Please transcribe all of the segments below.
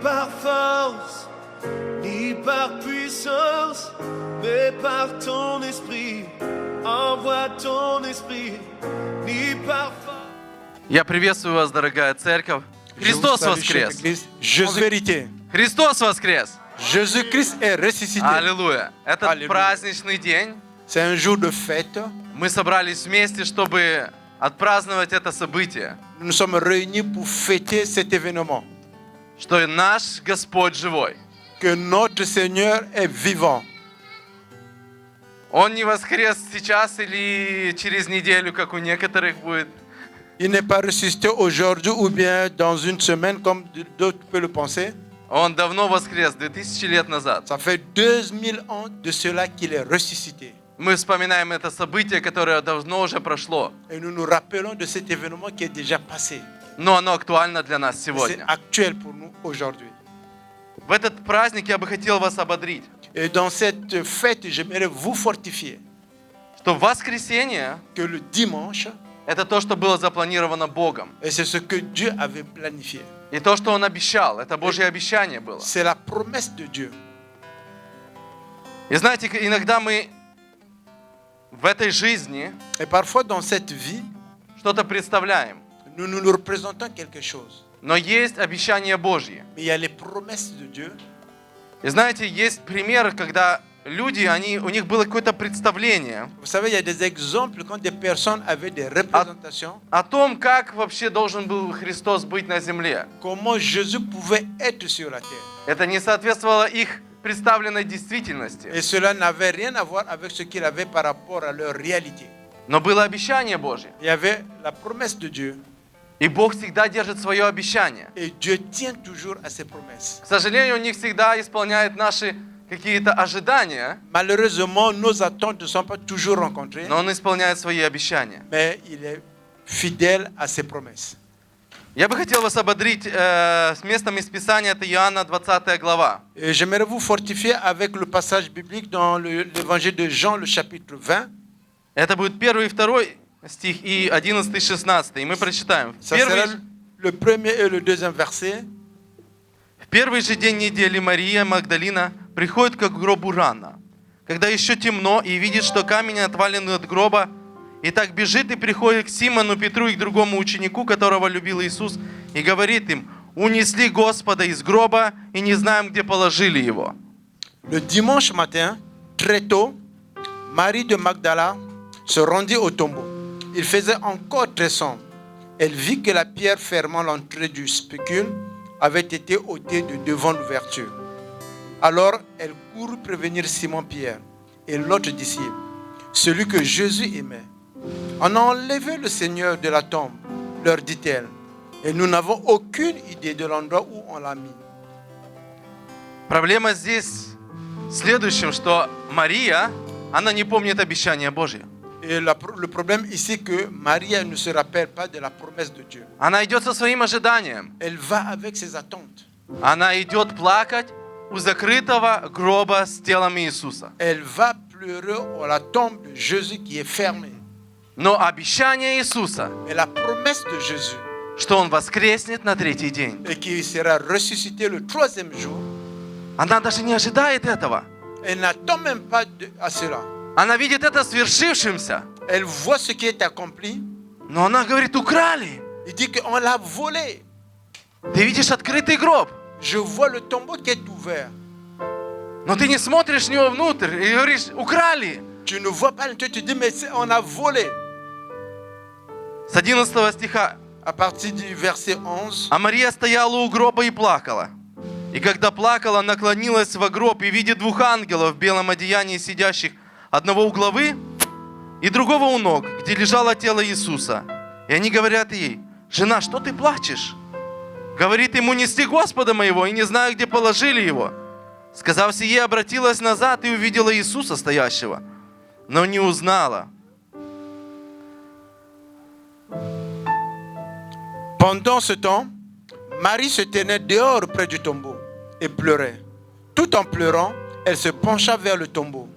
par force, ni par puissance, mais par ton esprit. Envoie ton esprit, ni par force. Я приветствую вас, дорогая церковь. Христос воскрес! Vérité. Христос воскрес! Jésus-Christ est ressuscité. Аллилуйя! Этот Аллилуйя. праздничный день C'est un jour de fête. мы собрались вместе, чтобы отпраздновать это событие, Nous nous sommes réunis pour fêter cet événement. что наш Господь живой. Que notre Seigneur est vivant. Он не воскрес сейчас или через неделю, как у некоторых будет. Il n'est pas ressuscité aujourd'hui ou bien dans une semaine comme d'autres peuvent le penser. Он давно воскрес, 2000 лет назад. Ça fait 2000 ans de cela qu'il est ressuscité. Мы вспоминаем это событие, которое давно уже прошло, Et nous nous rappelons de cet événement qui est déjà passé. но оно актуально для нас C'est сегодня. actuel pour nous aujourd'hui. В этот праздник я бы хотел вас ободрить, Et dans cette fête, j'aimerais vous fortifier что воскресенье que le dimanche, – это то, что было запланировано Богом. et c'est ce que Dieu avait planifié. И то, что Он обещал, это Божье обещание было. C'est la promesse de Dieu. И знаете, иногда мы в этой жизни Et parfois dans cette vie, что-то представляем, nous nous représentons quelque chose. но есть обещания Божьи. Mais il y a les promesses de Dieu. И знаете, есть пример, когда люди, у них было какое-то представление Vous savez, il y a des exemples quand des personnes avaient des représentations. о том, как вообще должен был Христос быть на земле. Comment Jésus pouvait être sur la terre. Это не соответствовало их представленной действительности. Et cela n'avait rien à voir avec ce qu'il avait par rapport à leur réalité. Но было обещание Божье. Il y avait la promesse de Dieu. И Бог всегда держит свое обещание. Et Dieu tient toujours à ses promesses. К сожалению, Он не всегда исполняет наши какие-то ожидания, Malheureusement, nos attentes ne sont pas toujours rencontrées, но Он исполняет свои обещания. mais il est fidèle à ses promesses. Я бы хотел вас ободрить с местом из Писания, это Иоанна 20 глава. Et j'aimerais vous fortifier avec le passage biblique dans l'évangile de Jean, le chapitre 20. Это будет 1 и 2 стих и 11 и 16. И мы прочитаем. Ça sera le premier et le deuxième verset. В первый же день недели Мария Магдалина приходит к гробу рано, когда еще темно, и видит, что камень отвален от гроба, и так бежит и приходит к Симону, Петру и к другому ученику, которого любил Иисус, и говорит им: унесли Господа из гроба, и не знаем, где положили его. Le dimanche matin, très tôt, Marie de Magdala se rendit au tombeau. Il faisait encore très sombre. Elle vit que la pierre fermant l'entrée du spécule avait été ôtée de devant l'ouverture. Alors elle courut prévenir Simon-Pierre et l'autre disciple, celui que Jésus aimait. On a enlevé le Seigneur de la tombe, leur dit-elle, et nous n'avons aucune idée de l'endroit où on l'a mis. Проблема здесь в следующем, что Мария, она не помнит обещания Божьи. Et le problème ici que Marie ne se rappelle pas de la promesse de Dieu. Она идет со своим ожиданием. Elle va avec ses attentes. Она идет плакать у закрытого гроба с телом Иисуса. Elle va pleurer à la tombe de Jésus qui est fermée. Но обещание Иисуса, Mais la promesse de Jésus, что Он воскреснет на третий день, et qu'il sera ressuscité le troisième jour, она даже не ожидает этого. elle n'attend même pas à cela. Она видит это свершившимся, Elle voit ce qui est accompli. но она говорит: украли. Il dit qu'on l'a volé. Ты видишь открытый гроб, Je vois le tombeau qui est ouvert. но ты не смотришь в него внутрь и говоришь: украли. Tu ne vois pas l'intérieur, tu dis mais on a volé. С 11 стиха. À partir du verset 11. А Мария стояла у гроба и плакала. И когда плакала, наклонилась во гроб и видит двух ангелов в белом одеянии, сидящих одного у главы и другого у ног, где лежало тело Иисуса. И они говорят ей: жена, что ты плачешь? Говорит ему: несли Господа моего, и не знаю, где положили его. Сказав сие, обратилась назад и увидела Иисуса стоящего, но не узнала. Pendant ce temps, Marie se tenait dehors près du tombeau et pleurait. Tout en pleurant, elle se pencha vers le tombeau.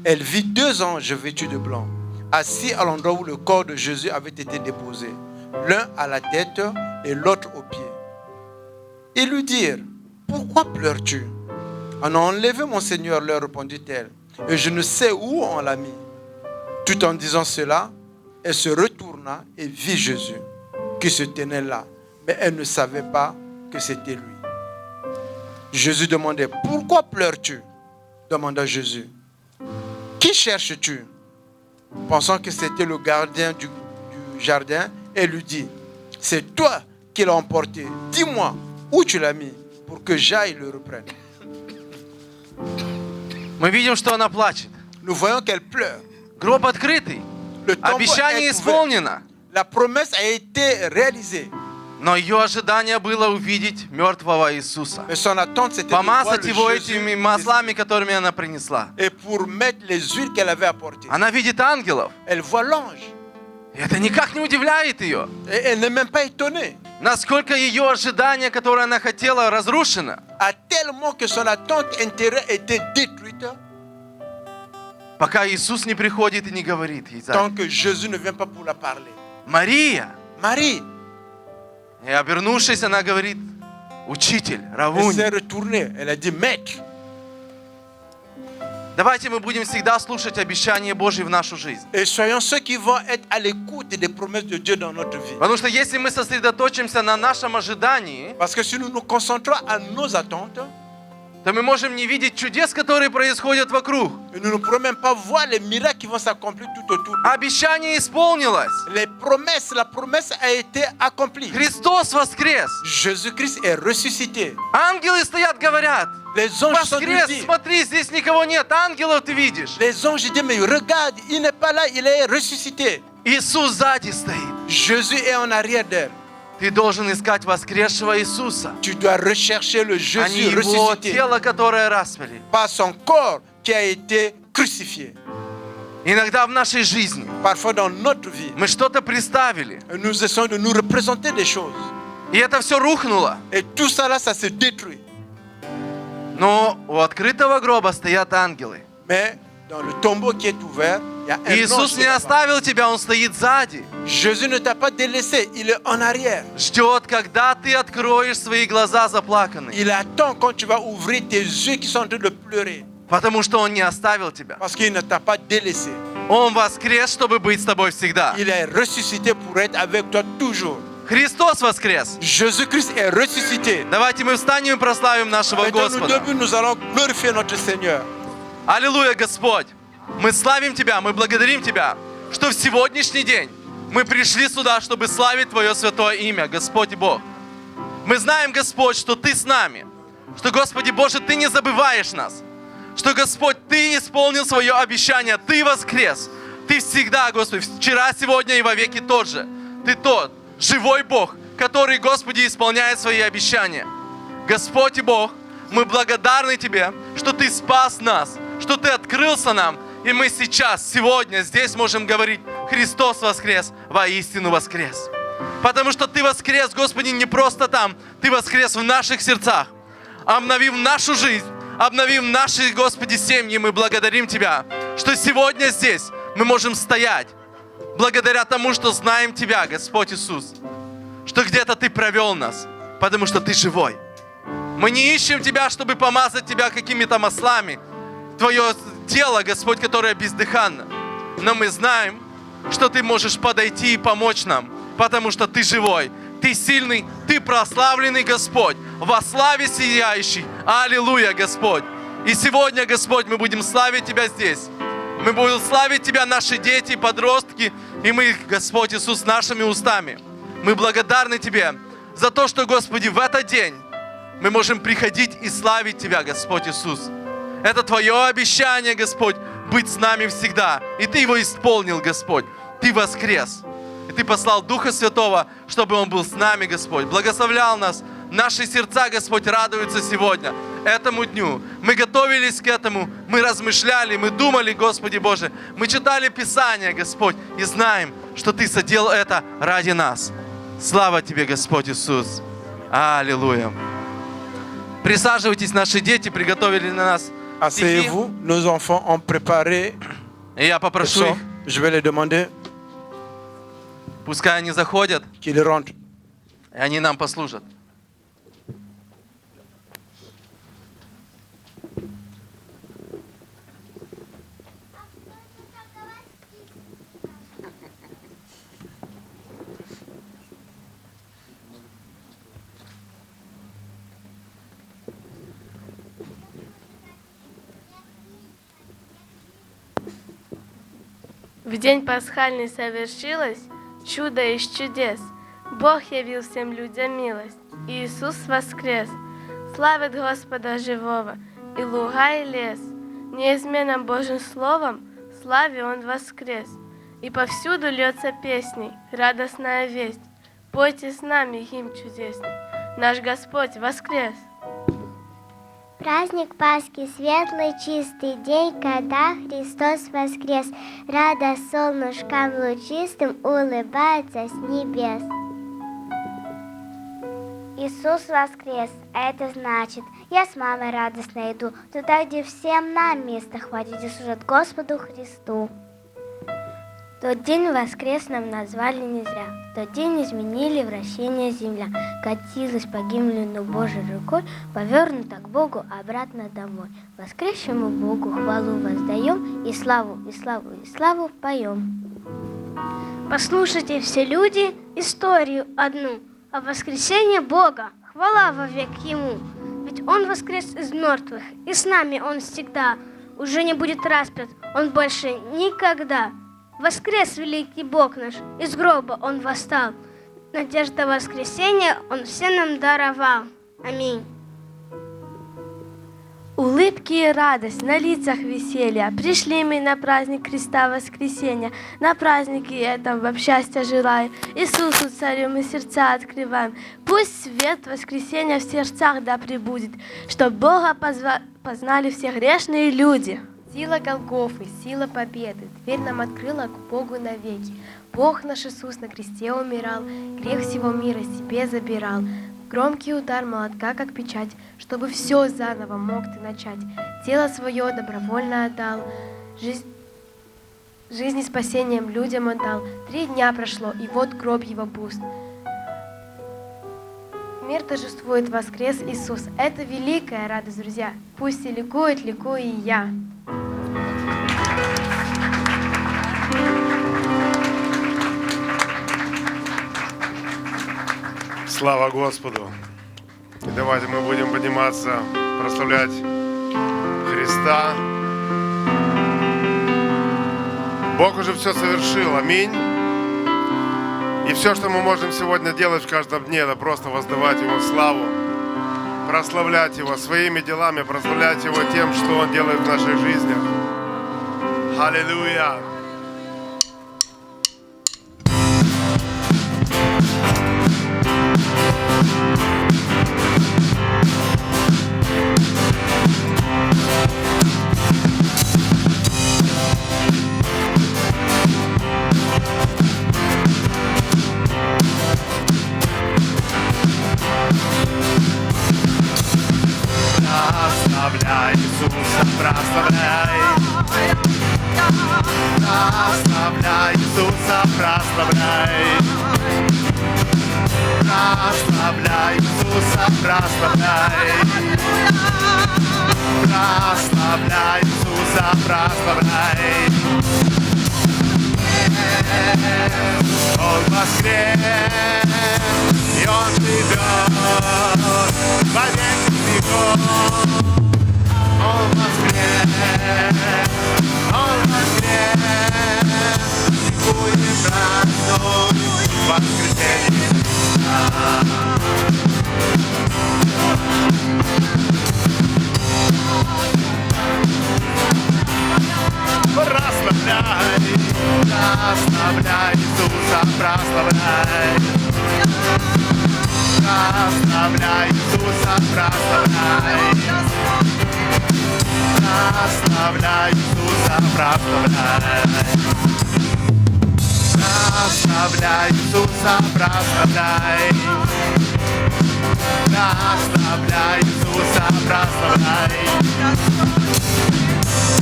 Elle vit deux anges vêtus de blanc, assis à l'endroit où le corps de Jésus avait été déposé, l'un à la tête et l'autre aux pieds. Ils lui dirent: pourquoi pleures-tu? On a enlevé mon Seigneur, leur répondit-elle, et je ne sais où on l'a mis. Tout en disant cela, elle se retourna et vit Jésus qui se tenait là, mais elle ne savait pas que c'était lui. Jésus demandait, pourquoi pleures-tu? Demanda Jésus. Qui cherches-tu? Pensant que c'était le gardien du jardin, elle lui dit, c'est toi qui l'as emporté. Dis-moi où tu l'as mis pour que j'aille le reprendre. Мы видим, что она плачет. Nous voyons qu'elle pleure. Гроб открытый. Le tombeau Обещание est ouvert. исполнено. La promesse a été réalisée. Но ее ожидание было увидеть мертвого Иисуса. Mais son attente, c'était de voir Помазать le его Jésus этими маслами, которыми она принесла. et pour mettre les huiles qu'elle avait apportées. Она видит ангелов. Elle voit l'ange. И это никак не удивляет ее. Et elle n'est même pas étonnée. Насколько ее ожидание, которое она хотела, разрушено. À tellement que son attente intérieure était détruite. Пока Иисус не приходит и не говорит ей. Tant que Jésus ne vient pas pour la parler. Мария. Marie, И обернувшись, она говорит, учитель, elle Равунь. s'est retournée. Elle a dit, maître. Давайте мы будем всегда слушать обещания Божьи в нашу жизнь. Et soyons ceux qui vont être à l'écoute des promesses de Dieu dans notre vie. Потому что если мы сосредоточимся на нашем ожидании, Parce que si nous nous concentrons à nos attentes, то мы можем не видеть чудес, которые происходят вокруг. nous ne pourrons même pas voir les miracles qui vont s'accomplir tout autour. Обещание исполнилось. La promesse a été accomplie. Христос воскрес. Jésus-Christ est ressuscité. Ангелы стоят, говорят. Les anges sont Воскрес, dit, смотри, здесь никого нет. Ангелов ты видишь. les anges disent, mais regarde, il n'est pas là, il est ressuscité. Иисус сзади стоит. Jésus est en arrière d'elle. Ты должен искать воскресшего Иисуса, Tu dois rechercher le а не Jésus его ressuscité, тело, которое распяли. pas son corps qui a été crucifié. Иногда в нашей жизни Parfois dans notre vie, мы что-то представили, nous essayons de nous représenter des choses. и это все рухнуло. Et tout ça là, ça se détruit. Но у открытого гроба стоят ангелы. Mais dans le tombeau qui est ouvert, il y a un Иисус ange qui не est là-bas. оставил тебя, Он стоит сзади. Jésus ne t'a pas délaissé, il est en arrière. Ждет, когда ты откроешь свои глаза заплаканные. Il attend quand tu vas ouvrir tes yeux qui sont en train de pleurer. Потому что Он не оставил тебя. Parce qu'il ne t'a pas délaissé. Он воскрес, чтобы быть с тобой всегда. Il est ressuscité pour être avec toi toujours. Христос воскрес. Jésus-Christ est ressuscité. Давайте мы встанем и прославим нашего Maintenant, nous Господа. debout, nous allons glorifier notre Seigneur. Аллилуйя, Господь! Мы славим Тебя, мы благодарим Тебя, что в сегодняшний день мы пришли сюда, чтобы славить Твое святое имя, Господь и Бог. Мы знаем, Господь, что Ты с нами, что, Господи Боже, Ты не забываешь нас, что, Господь, Ты исполнил свое обещание, Ты воскрес, Ты всегда, Господи, вчера, сегодня и вовеки тот же. Ты тот живой Бог, который, Господи, исполняет свои обещания. Господь и Бог, мы благодарны Тебе, что Ты спас нас, что Ты открылся нам, и мы сейчас, сегодня, здесь можем говорить: Христос воскрес, воистину воскрес. Потому что Ты воскрес, Господи, не просто там, Ты воскрес в наших сердцах, обновив нашу жизнь, обновив наши, Господи, семьи. Мы благодарим Тебя, что сегодня здесь мы можем стоять, благодаря тому, что знаем Тебя, Господь Иисус, что где-то Ты провел нас, потому что Ты живой. Мы не ищем Тебя, чтобы помазать Тебя какими-то маслами, Твое тело, Господь, которое бездыханно. Но мы знаем, что Ты можешь подойти и помочь нам, потому что Ты живой, Ты сильный, Ты прославленный, Господь, во славе сияющий. Аллилуйя, Господь. И сегодня, Господь, мы будем славить Тебя здесь. Мы будем славить Тебя, наши дети, подростки, и мы, Господь Иисус, нашими устами. Мы благодарны Тебе за то, что, Господи, в этот день мы можем приходить и славить Тебя, Господь Иисус. Это Твое обещание, Господь, быть с нами всегда. И Ты его исполнил, Господь. Ты воскрес. И Ты послал Духа Святого, чтобы Он был с нами, Господь. Благословлял нас. Наши сердца, Господь, радуются сегодня, этому дню. Мы готовились к этому, мы размышляли, мы думали, Господи Боже. Мы читали Писание, Господь, и знаем, что Ты соделал это ради нас. Слава Тебе, Господь Иисус. Аллилуйя. Присаживайтесь, наши дети приготовили на нас стихи. Asseyez-vous, nos enfants ont préparé. И я попрошу их, Je vais les demander пускай они заходят, qu'ils rentrent. и они нам послужат. В день пасхальный совершилось чудо из чудес. Бог явил всем людям милость, и Иисус воскрес. Славит Господа живого, и луга, и лес. Неизменным Божьим словом славе Он воскрес. И повсюду льется песней, радостная весть. Пойте с нами гимн чудесный. Наш Господь воскрес. Праздник Пасхи, светлый, чистый день, когда Христос воскрес. Радость солнышкам лучистым улыбается с небес. Иисус воскрес, а это значит, я с мамой радостно иду туда, где всем нам место хватит, где служат Господу Христу. Тот день воскресным назвали не зря. В тот день изменили вращение земля. Катилась по гимну Божьей рукой, повернута к Богу обратно домой. Воскресшему Богу хвалу воздаем, и славу, и славу, и славу поем. Послушайте все люди историю одну о воскресении Бога. Хвала вовек Ему. Ведь Он воскрес из мертвых, и с нами Он всегда. Уже не будет распят Он больше никогда. Воскрес великий Бог наш, из гроба Он восстал. Надежда воскресения Он всем нам даровал. Аминь. Улыбки и радость, на лицах веселья. Пришли мы на праздник Христа воскресения. На празднике этом вам счастья желаю. Иисусу Царю мы сердца открываем. Пусть свет воскресения в сердцах да пребудет, чтоб Бога познали все грешные люди. Сила Голгофы, сила победы, дверь нам открыла к Богу навеки. Бог наш Иисус на кресте умирал, грех всего мира себе забирал. Громкий удар молотка, как печать, чтобы все заново мог ты начать. Тело свое добровольно отдал, жизнь и спасением людям отдал. 3 дня прошло, и вот гроб его пуст. Мир торжествует, воскрес Иисус. Это великая радость, друзья. Пусть и ликует, ликую и я. Слава Господу! И давайте мы будем подниматься, прославлять Христа. Бог уже все совершил, аминь. И все, что мы можем сегодня делать в каждом дне, это просто воздавать Ему славу, прославлять Его своими делами, прославлять Его тем, что Он делает в наших жизнях. Аллилуйя! Прославляй Иисуса, прославляй. Прославляй Иисуса, прославляй. Прославляй Иисуса, прославляй. Прославляй Иисуса, прославляй. Он воскрес, и Он живет во веки веков. Он воскрес, Он воскрес, и будем праздновать воскресенье Христа. Прославляй, прославляй Иисуса, прославляй. Прославляй Иисуса, прославляй. Прославляй Иисуса, прославляй. Прославляй Иисуса, прославляй. Прославляй Иисуса, прославляй.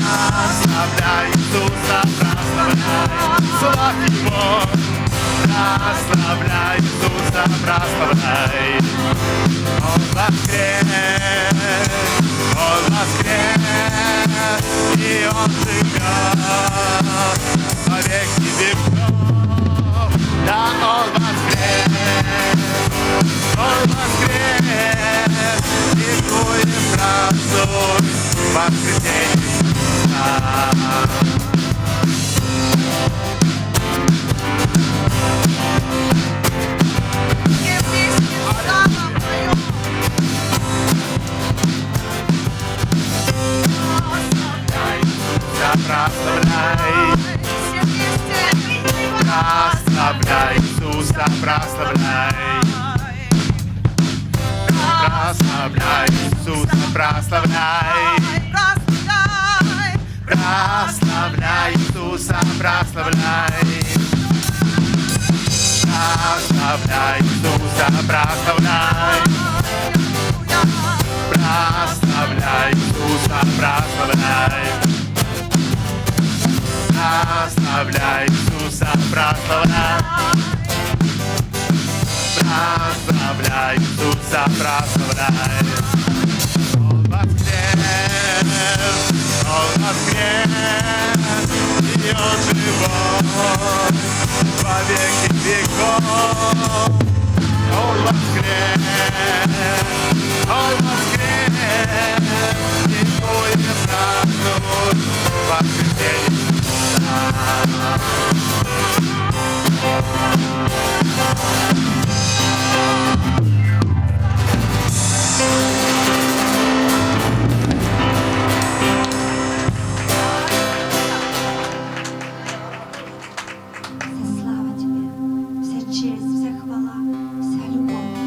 Прославляй Иисуса, прославляй. Славь Его. Прославляй Иисуса, прославляй. Он воскрес, Он воскрес, и Он живет во веки веков. Да, Он воскрес, Он воскрес, и будем праздновать воскресенье Христа. Иисуса прославляй. Прославляй Иисуса, прославляй. Прославляй Иисуса, прославляй. Прославляй Иисуса, прославляй. Прославляй Иисуса, прославляй. Прославляй Иисуса, прославляй. Прославляй Иисуса, прославляй. Он воскрес, и Он живой во веки веков. Он воскрес, и будет празднуют воскресенье Слава Тебе, вся честь, вся хвала, вся любовь.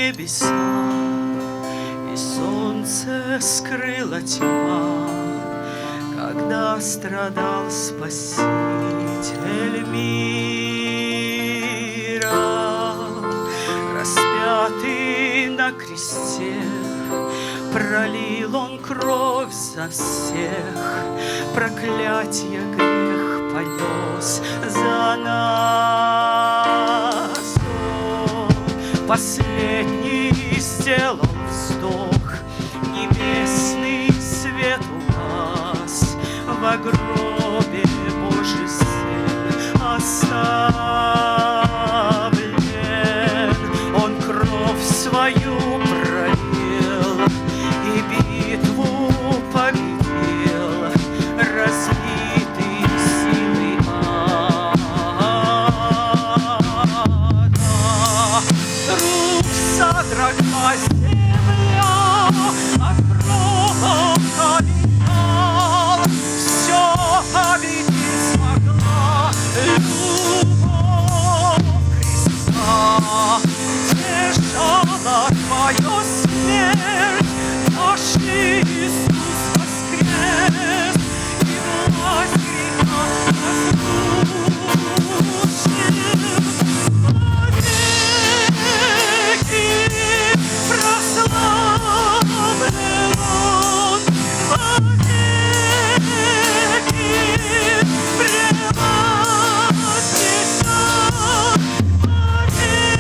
небеса, и солнце скрыла тьма, когда страдал Спаситель мира. Распятый на кресте, пролил Он кровь за всех, проклятие грех понес за нас. Он последний сделал вздох, небесный свет угас, во гробе Божий Сын оставлен. Он кровь свою пролил и битву победил, разбитый силой ада. Вдруг содрогнулась земля от грома колебал, все победить смогла любовь Христа. Держала твою смерть, наш Иисус воскрес, и власть греха разрушил. Вовеки прославлен Он, вовеки превознесен, вовеки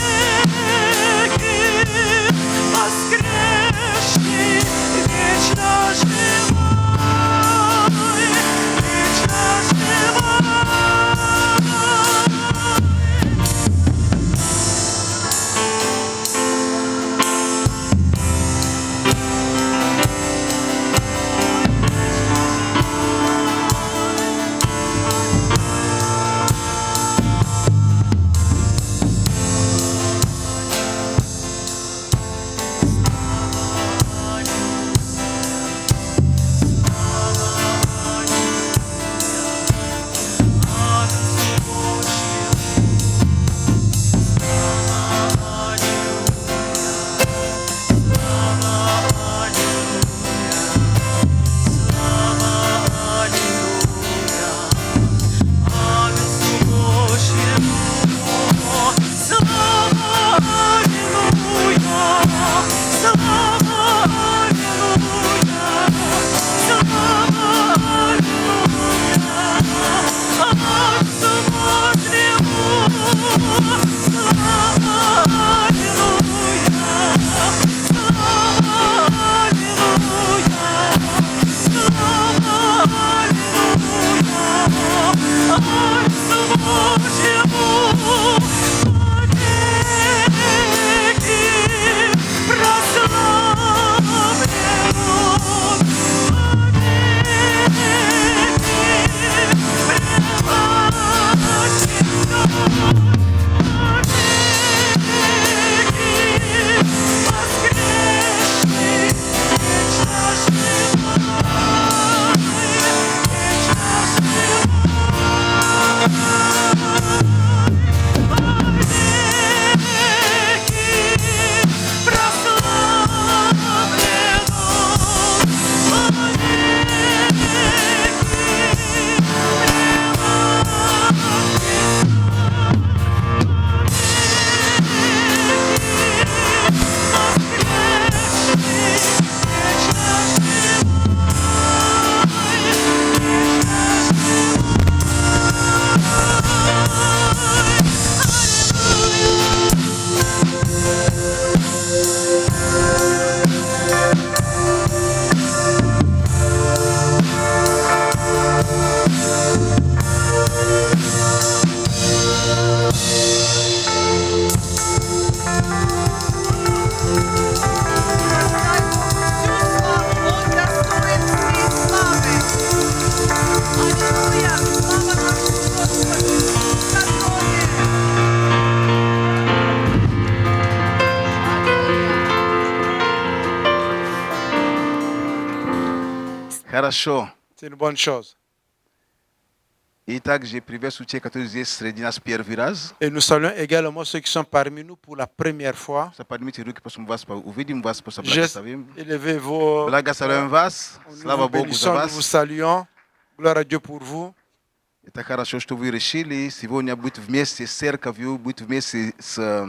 воскресший, вечно живой, вечно живой. Хорошо. C'est une bonne chose. Итак, je приветствую тех, которые здесь среди нас первый раз. Et nous saluons également ceux qui sont parmi nous pour la première fois. Поднимите руки, просто мы вас увидим, вас просто Juste благословим. élevez vos... Благословим вас. Nous Слава vous Богу за bénissons, nous vous вас. saluons. Gloire à Dieu pour vous. Это хорошо, что вы решили сегодня быть вместе с церковью, быть вместе с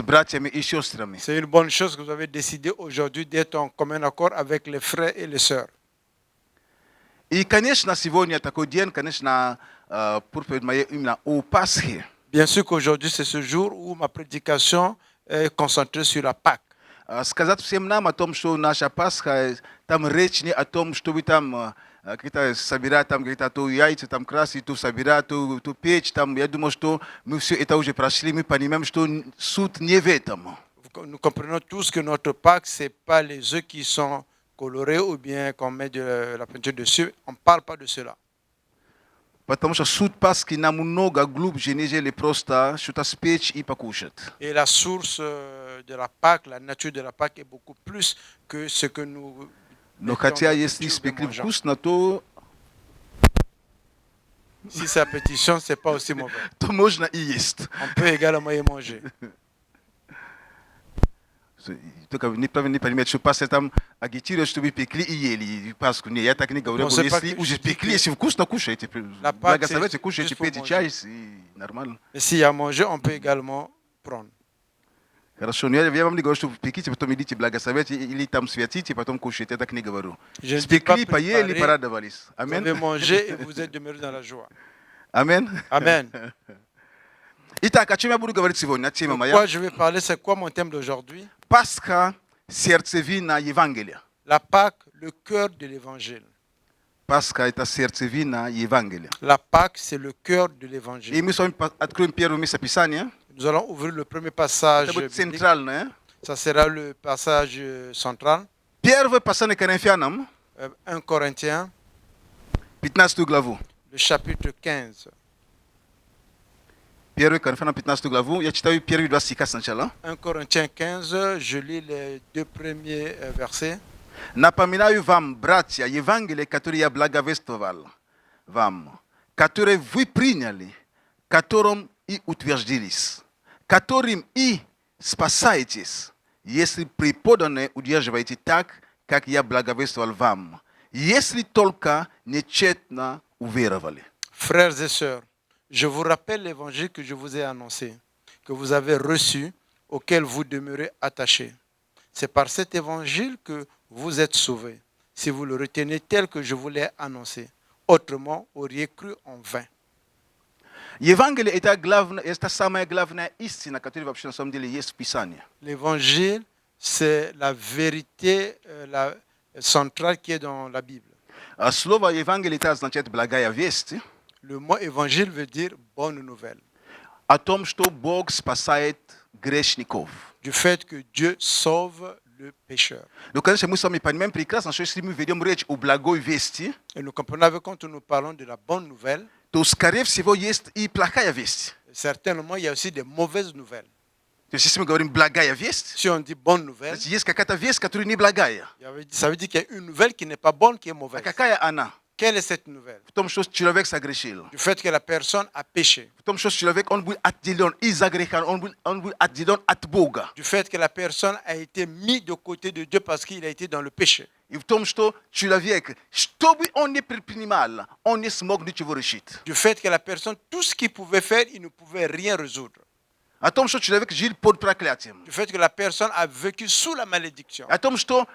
братьями и сестрами. C'est une bonne chose que vous avez décidé aujourd'hui d'être en commun accord avec les frères et les sœurs. И, конечно, сегодня такой день, конечно, проповедь моя именно о Пасхе. Bien sûr qu'aujourd'hui, c'est ce jour où ma prédication est concentrée sur la Pâque. Сказать всем нам о том, что наша Пасха, там речь не о том, что вы там какие-то собирать, там где-то то яйца, там красить, то собирать, то печь, там, я думаю, что мы все это уже прошли, мы понимаем, что суть не в этом. Nous comprenons tous que notre Pâque, ce n'est pas les œufs qui sont colorés ou bien qu'on met de la peinture dessus. On ne parle pas de cela. Потому что суть Пасхи намного глубже, нежели просто что-то спечь и покушать. Et la source de la Pâque, la nature de la Pâque est beaucoup plus que ce que nous... Но хотя если спекли вкусно, то Si c'est appétissant, ce n'est pas aussi mauvais. то можно и есть. On peut également y manger. Только неправильно понимать, что пастор там агитирует, чтобы пекли и ели Пасху. Не, я так не говорю. Если уже пекли, если вкусно, кушайте. Благословите, кушайте, пейте чай, и нормально. Et s'il y a à manger, on peut également prendre. Хорошо, но я вам не говорю, что пеките, потом идите благословите, или там святите, потом кушайте. Я так не говорю. Спекли, поели, порадовались. Vous avez mangé et vous êtes demeurés dans la joie. Amen. Amen. Итак, о чем я буду говорить сегодня? Тема моя. Pourquoi je vais parler, c'est quoi mon thème d'aujourd'hui? Пасха, сердцевина Евангелия. La Pâque, le cœur de l'évangile. Пасха – это сердцевина Евангелия. La Pâque, c'est le cœur de l'évangile. И мы с вами откроем первое местописание. Nous allons ouvrir le premier passage. Это будет центральное. Ça sera le passage central. Первое послание Коринфянам, 1 Corinthiens, 15 главу. le chapitre 15. 1 Коринфянам 15 главу. Я читаю первые два стиха сначала. 1 Corinthiens 15, je lis les deux premiers versets. Напоминаю вам, братья, Евангелие, которое я благовествовал вам, которое вы приняли, которым и утвердились, которым и спасаетесь, если преподанное удерживаете так, как я благовествовал вам, если только нечестно уверовали. Frères et sœurs, je vous rappelle l'évangile que je vous ai annoncé, que vous avez reçu, auquel vous demeurez attachés. C'est par cet évangile que vous êtes sauvés, si vous le retenez tel que je vous l'ai annoncé. Autrement, auriez cru en vain. Евангелие – это самая главная истина, которая вообще на самом деле есть в Писании. L'évangile, c'est la vérité la centrale qui est dans la Bible. Слово Евангелие это означает благая весть. Le mot évangile veut dire bonne nouvelle. О том, что Бог спасает грешников. Du fait que Dieu sauve le pécheur. Ну, конечно, мы с вами понимаем прекрасно, что если мы ведем речь о благой вести, Et nous comprenons quand nous parlons de la bonne nouvelle, то, скорее всего, есть и плохая весть. certainement il y a aussi des mauvaises nouvelles. То есть, если мы говорим благая весть, Si on dit bonne nouvelle, значит, есть какая-то весть, которая не благая. ça veut dire qu'il y a une nouvelle qui n'est pas bonne, qui est А mauvaise. какая она? Quelle est cette nouvelle? В том, что человек согрешил. Du fait que la personne a péché. В том, что человек, он был отделен из-за греха, он был отделен от Бога. Du fait que la personne a été mise de côté de Dieu parce qu'il a été dans le péché. И в том, что человек, что бы он ни предпринимал, он не смог ничего решить. Du fait que la personne, tout ce qu'il pouvait faire, il ne pouvait rien résoudre. О том, что человек жил под проклятием. Du fait que la personne a vécu sous la malédiction. О том, что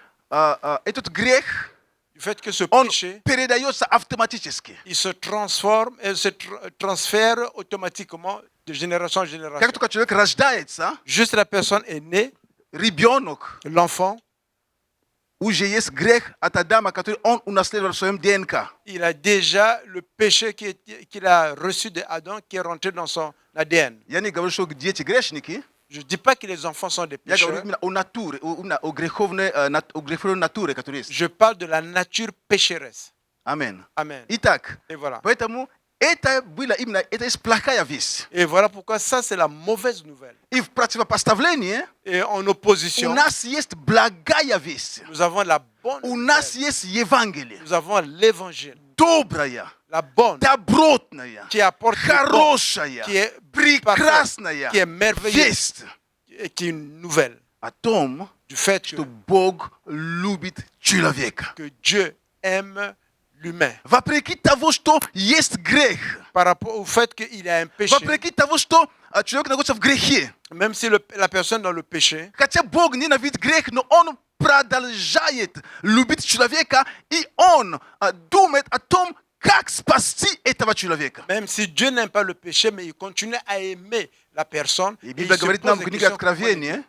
этот грех, Du fait que ce он péché, передается автоматически. il se transforme et se transfère automatiquement de génération en génération. Как только человек рождается, Juste la personne est née, ребенок, l'enfant, уже есть грех от Адама, который он унаследовал в своем ДНК. il a déjà le péché qu'il a reçu d'Adam qui est rentré dans son ADN. Я не говорю, что дети грешники. Je ne dis pas que les enfants sont des Я говорю pécheurs. именно о натуре, о греховной натуре, которая есть. Je parle de la nature pécheresse. Аминь. Amen. Итак, Et voilà. поэтому это было именно, это есть плохая весть. Et voilà pourquoi ça, c'est la mauvaise nouvelle. И в противопоставлении Et en у opposition, нас есть благая весть. nous avons la bonne У нас nouvelle. есть Евангелие. Nous avons l'évangile. добрая, la bonne, добротная, qui apporte le bon, хорошая, qui est прекрасная qui est merveilleuse, весть et qui est une nouvelle о том, du fait что Бог любит человека. que Dieu aime l'humain. Вопреки того, что есть грех, Par rapport au fait qu'il y a un péché, вопреки того, что человек находится в грехе, même si la personne dans le péché, хотя Бог ненавидит грех, но Он продолжает любить человека, и Он думает о том, как спасти этого человека. même si Dieu n'aime pas le péché, mais il continue à aimer la personne. И Et Библия il se говорит pose нам des в книге questions, comment Откровения,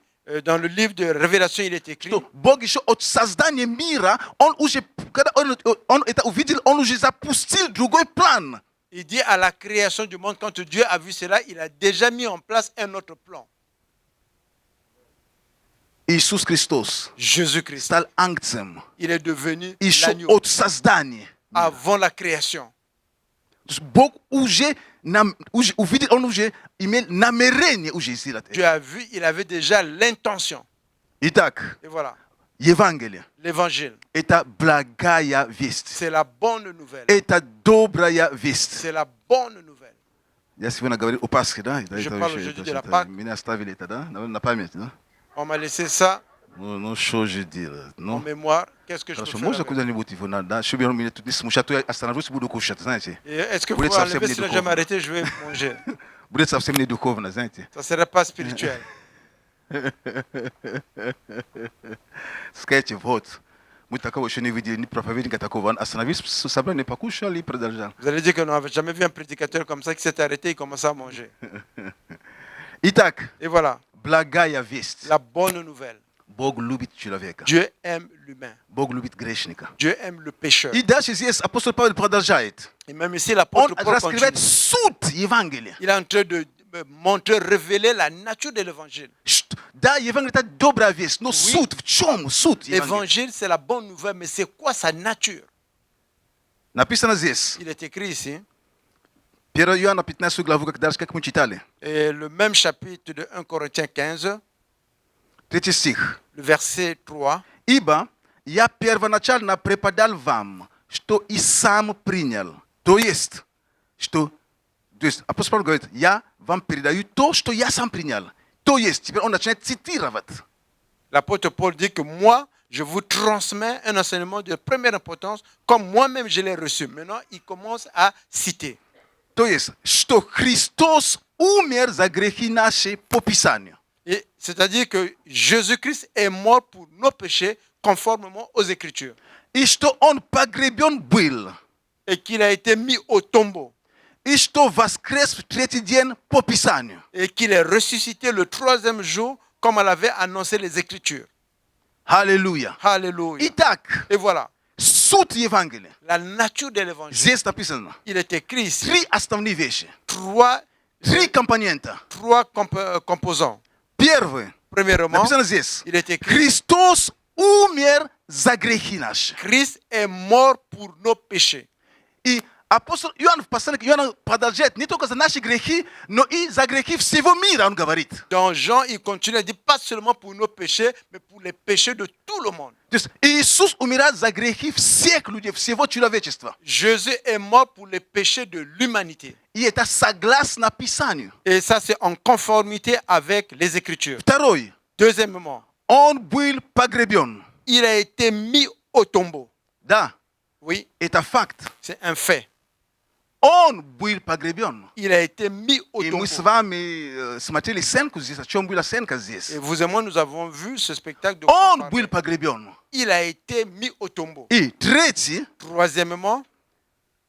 dans le livre de Révélation, il est écrit что Бог еще от создания мира, Он уже, когда Он это увидел, Он уже запустил другой план. il dit à la création du monde, quand Dieu a vu cela, il a déjà mis en place un autre plan. Иисус Христос Jésus-Christ, стал ангцем il est devenu еще l'agneau от создания. avant la création. То есть Бог уже увидел, Он уже имел намерение уже сделать Dieu это. a vu, il avait déjà l'intention. Итак, Et voilà, Евангелие l'évangile, – это благая весть. c'est la bonne nouvelle. Это добрая весть. C'est la bonne nouvelle. Я сегодня говорил о Пасхе, да? Je parle aujourd'hui de la Pâque. Меня оставили это, да? На память, да? On m'a laissé ça Ну, что же делать? en Ну, mémoire. Qu'est-ce que je peux хорошо, faire можно avec? куда-нибудь его надо? Чтобы меня тут не смущать, то я остановлюсь, буду кушать, знаете. Et est-ce que vous Будет pouvez совсем enlever, sinon je vais недуховно. m'arrêter, je vais manger. Будет совсем не духовно, знаете. Ça ne serait pas spirituel. Скажите, вот, мы такого еще не видели, ни проповедника такого. Он остановился, собрание покушал и продолжал. Vous allez dire que nous n'avons jamais vu un prédicateur comme ça qui s'est arrêté et commençait à manger. Итак, Et voilà, благая весть. la bonne nouvelle. Бог любит человека. Dieu aime l'humain. Бог любит грешника. Dieu aime le pécheur. И дальше здесь апостол Павел продолжает. Et même ici, Он l'apôtre Paul раскрывает continue. суть Евангелия. Il est en train de montrer, révéler la nature de l'évangile. Да, Евангелие это добрая весть, но суть в чем? Суть Евангелия. L'évangile, c'est la bonne nouvelle, mais c'est quoi sa nature? Написано здесь. Il est écrit ici. 1 Иоанна 15 главу, как мы читали. Et le même chapitre de 1 Corinthiens 15, 3 стих. le verset 3. Ибо я первоначально преподал вам, что и сам принял. То есть апостол Павел говорит, я вам передаю то, что я сам принял. То есть, теперь он начинает цитировать. L'apôtre Paul dit que moi, je vous transmets un enseignement de première importance, comme moi-même je l'ai reçu. Maintenant, il commence à citer. То есть, что Христос умер за грехи наши по Писанию. Et c'est-à-dire que Jésus-Christ est mort pour nos péchés conformément aux Écritures. И что он погребен был. Et qu'il a été mis au tombeau. И что воскрес в третий день по Писанию. Et qu'il est ressuscité le troisième jour, comme elle avait annoncé les Écritures. Аллилуйя. Alléluia. Итак, Et voilà, суть Евангелия. la nature de l'évangile. Здесь написано. Il est écrit ici. Три основные вещи. Три компонента. Composants. Первый. Premièrement, Написано здесь. il est écrit Христос умер за грехи наши. Christ est mort pour nos péchés. И апостол Иоанн в послании к Иоанну продолжает не только за наши грехи, но и за грехи всего мира, он говорит. Dans Jean, il continue à dire pas seulement pour nos péchés, mais pour les péchés de tout le monde. То есть Иисус умирает за грехи всех людей, всего человечества. Jésus est mort pour les péchés de l'humanité. И это согласно Писанию. Et ça, c'est en conformité avec les Écritures. Второй. Deuxièmement, Он был погребен. il a été mis au tombeau. Да, Oui, это факт. c'est un fait. Он был погребен. Il a été mis au И tombeau. мы с вами смотрели сценку здесь, о чем была сценка здесь. Et vous et moi, nous avons vu ce spectacle de Он croix. был погребен. Il a été mis au tombeau. И третий, Troisièmement,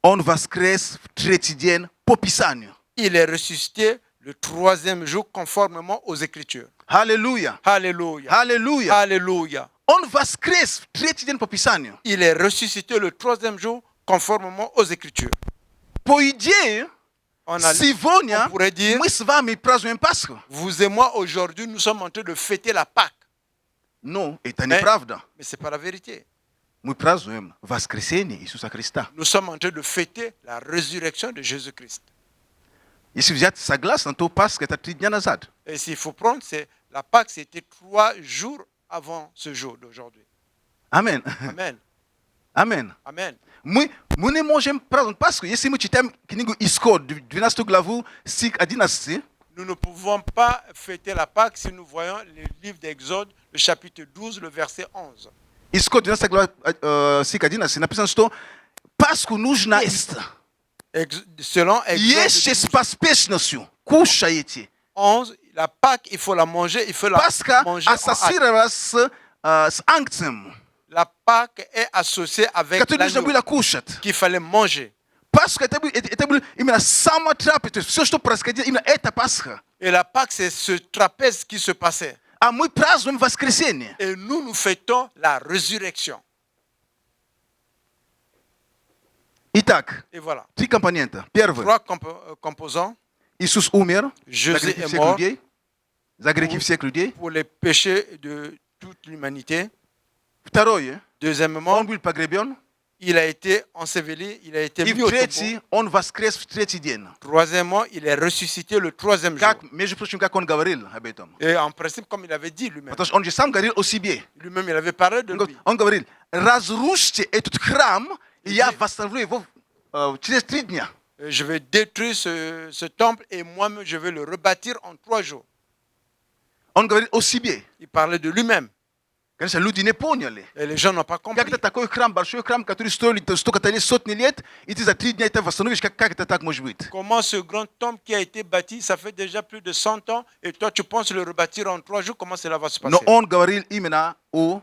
он воскрес в третий день по Писанию. il est ressuscité le troisième jour conformément aux Écritures. Аллилуйя. Alléluia. Аллилуйя. Alléluia. Он воскрес в третий день по Писанию. Il est ressuscité le troisième jour conformément aux Écritures. По идее, сегодня on pourrait dire, мы с вами празднуем Пасху. vous et moi, aujourd'hui, nous sommes en train de fêter la Pâque. Но это неправда. Mais ce n'est pas la vérité. Мы празднуем воскресение Иисуса Христа. Nous sommes en train de fêter la résurrection de Jésus-Christ. Если взять согласно, то Пасха это 3 дня назад. Et s'il faut prendre, c'est la Pâque, c'était 3 jours avant ce jour d'aujourd'hui. Аминь. Amen. Amen. Amen. Мы не можем праздновать Пасху, если мы читаем книгу Исход, 12 главу, стих 11. Nous ne pouvons pas fêter la Pâque si nous voyons le livre d'Exode, le chapitre 12, le verset 11. Исход, 12 глава, стих 11, написано, что Пасху нужно есть. Selon Ешьте Exode с поспешностью, кушайте. 11, la Pâque, il faut la manger, il faut la Пасха manger en hâte. ассоциировалась с акцием, La Pâque est associée avec который нужно l'agneau было кушать. qu'il fallait manger. Пасха это был именно сама трапеза, то есть все, что происходило, именно это Пасха. Et la Pâque, c'est ce trapèze qui se passait. А мы празднуем воскресенье. Et nous, nous fêtons la résurrection. Итак, Et voilà. три компонента. Первый. 3 composants. Иисус умер за Jésus грехи est всех mort людей. За грехи всех людей. pour les péchés de toute l'humanité. Второе. Deuxièmement, Он был погребен. il a été enseveli, il a été И mis au tombeau. в-третий, он воскрес в третий день. Troisièmement, il est ressuscité le troisième jour. Как, между прочим, как он говорил об этом. Et en principe, comme il avait dit lui-même. Потому что он же сам говорил о себе. Lui-même, il avait parlé de lui. Он говорил, разрушьте этот храм, и я восстановлю его через 3 дня. Je vais détruire ce temple et moi-même, je vais le rebâtir en 3 jours. Он говорил о себе. Il parlait de lui-même. Конечно, люди не поняли. Et les gens n'ont pas compris. Как это такой храм, большой храм, который стоил столько-то лет, сотни лет, и ты за 3 дня это восстановишь, как это так может быть? Comment ce grand temple qui a été bâti, ça fait déjà plus de 100 ans, et toi tu penses le rebâtir en 3 jours, comment cela va se passer? Но он говорил именно о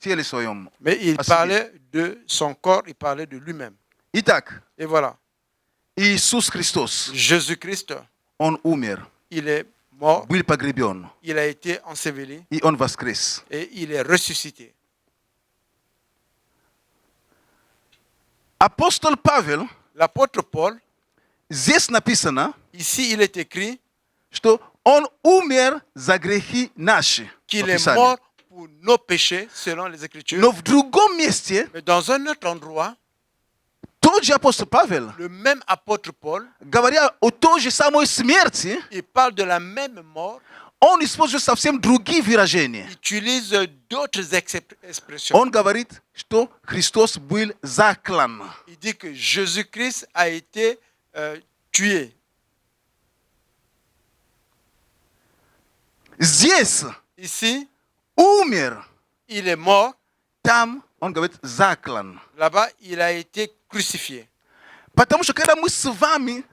теле своем. Mais il о себе. parlait de son corps, il parlait de lui-même. Итак, Et voilà, Иисус Христос, Jésus-Christ, он умер, il est mort, был погребен, il a été enseveli и он воскрес. et il est ressuscité. Апостол Павел, L'apôtre Paul, здесь написано, ici il est écrit что он умер за грехи наши. qu'il в est Писании. mort pour nos péchés, selon les Écritures. Но в другом месте Mais dans un autre endroit, тот же апостол Павел, le même apôtre Paul, говоря о той же самой смерти, il parle de la même mort, он использует совсем другие выражения. utilise d'autres expressions. Он говорит, что Христос был заклан. Il dit que Jésus-Christ a été tué. Здесь Ici, умер, il est mort. там он говорит заклан. Là-bas, il a été crucifié. Потому что когда мы с вами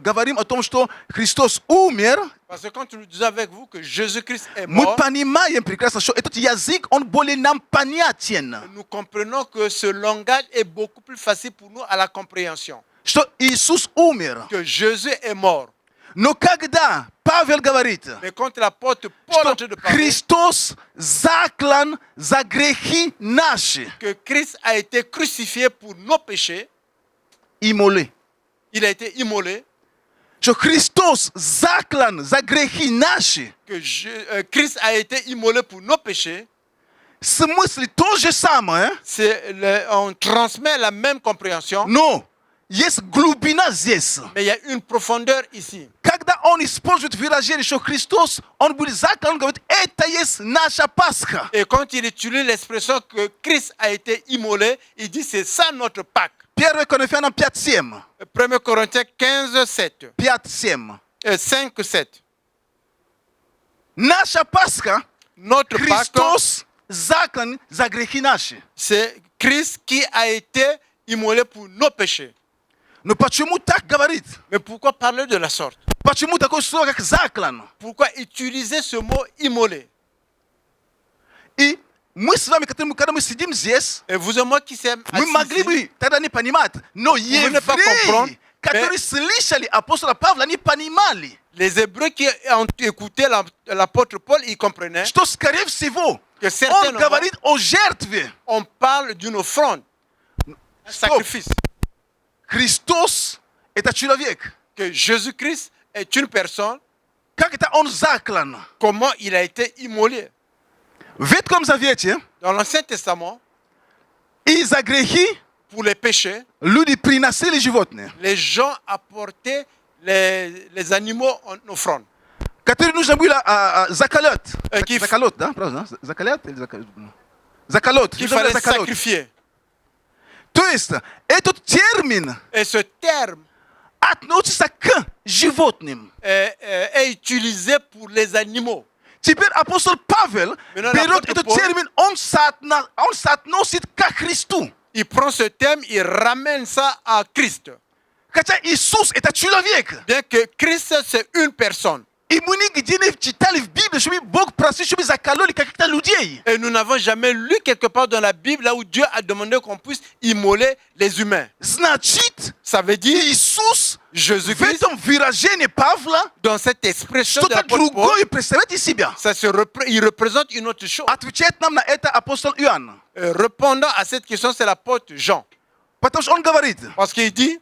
говорим о том, что Христос умер, Parce que quand nous disons avec vous que Jésus-Christ est мы mort, понимаем прекрасно, что этот язык, он более нам понятен. nous comprenons que ce langage est beaucoup plus facile pour nous à la compréhension. Что Иисус умер. Que Jésus est mort. Но когда Павел говорит, Mais quand l'apôtre Paul est en train de что parler, Христос заклан за грехи наши, que Christ a été crucifié pour nos péchés, имолы, il a été immolé, что Христос заклан за грехи наши, que Christ a été immolé pour nos péchés, смысл то же самое, on transmet la même compréhension, но есть глубина здесь. mais il y a une profondeur ici. Когда он использует выражение, что Христос, он был заклан, он говорит, это есть наша Пасха. Et quand il utilise l'expression que Christ a été immolé, il dit c'est ça notre Pâque. 1 Коринфянам 5:7. 1 Corinthiens 15, 7. 5:7. 5, 7. Наша Пасха, Notre Pâque, Христос заклан за грехи наши. c'est Christ qui a été immolé pour nos péchés. Но почему так говорит? Mais pourquoi parler de la sorte? Почему такое слово, как заклан? Pourquoi utiliser ce mot immolé? И мы с вами, когда мы сидим здесь, Et vous et moi qui sommes мы могли бы тогда не понимать, но не pas евреи, comprendre, которые слышали апостола Павла, они понимали, les Hébreux qui ont écouté l'apôtre Paul, ils comprenaient что, скорее всего, que он certainement, говорит о жертве. on parle d'une offrande, un sacrifice. Христос – это человек. Que Jésus-Christ est une personne, Как это он заклан? comment il a été immolé. В Ветхом Завете Dans l'Ancien Testament, и за грехи pour les péchés, люди приносили животные, les gens apportaient les animaux en offrande. которые нужно было заколоть. Qui Заколоть, да? Правда? Заколоть или заколоть? Заколоть. Qu'il Нужно было fallait заколоть. sacrifier. есть этот термин Et ce terme относится к животным. est utilisé pour les animaux. Теперь апостол Павел Maintenant, берет l'apôtre этот Paul- термин, он соотносит ко Христу. Il prend ce terme, il ramène ça à Christ. Хотя Иисус это человек. Bien que Christ, c'est une personne. И мы нигде не читали в Библии, чтобы Бог просил, чтобы закололи каких-то людей. Et nous n'avons jamais lu quelque part dans la Bible là où Dieu a demandé qu'on puisse immoler les humains. Значит, Ça veut dire, Иисус в Jésus-Christ, этом выражении Павла dans cette expression de что-то l'apôtre Paul, другое представляет из себя. il représente une autre chose. Отвечает нам на это апостол Иоанн. Répondant à cette question, c'est l'apôtre Jean. Потому что он говорит, Parce qu'il dit,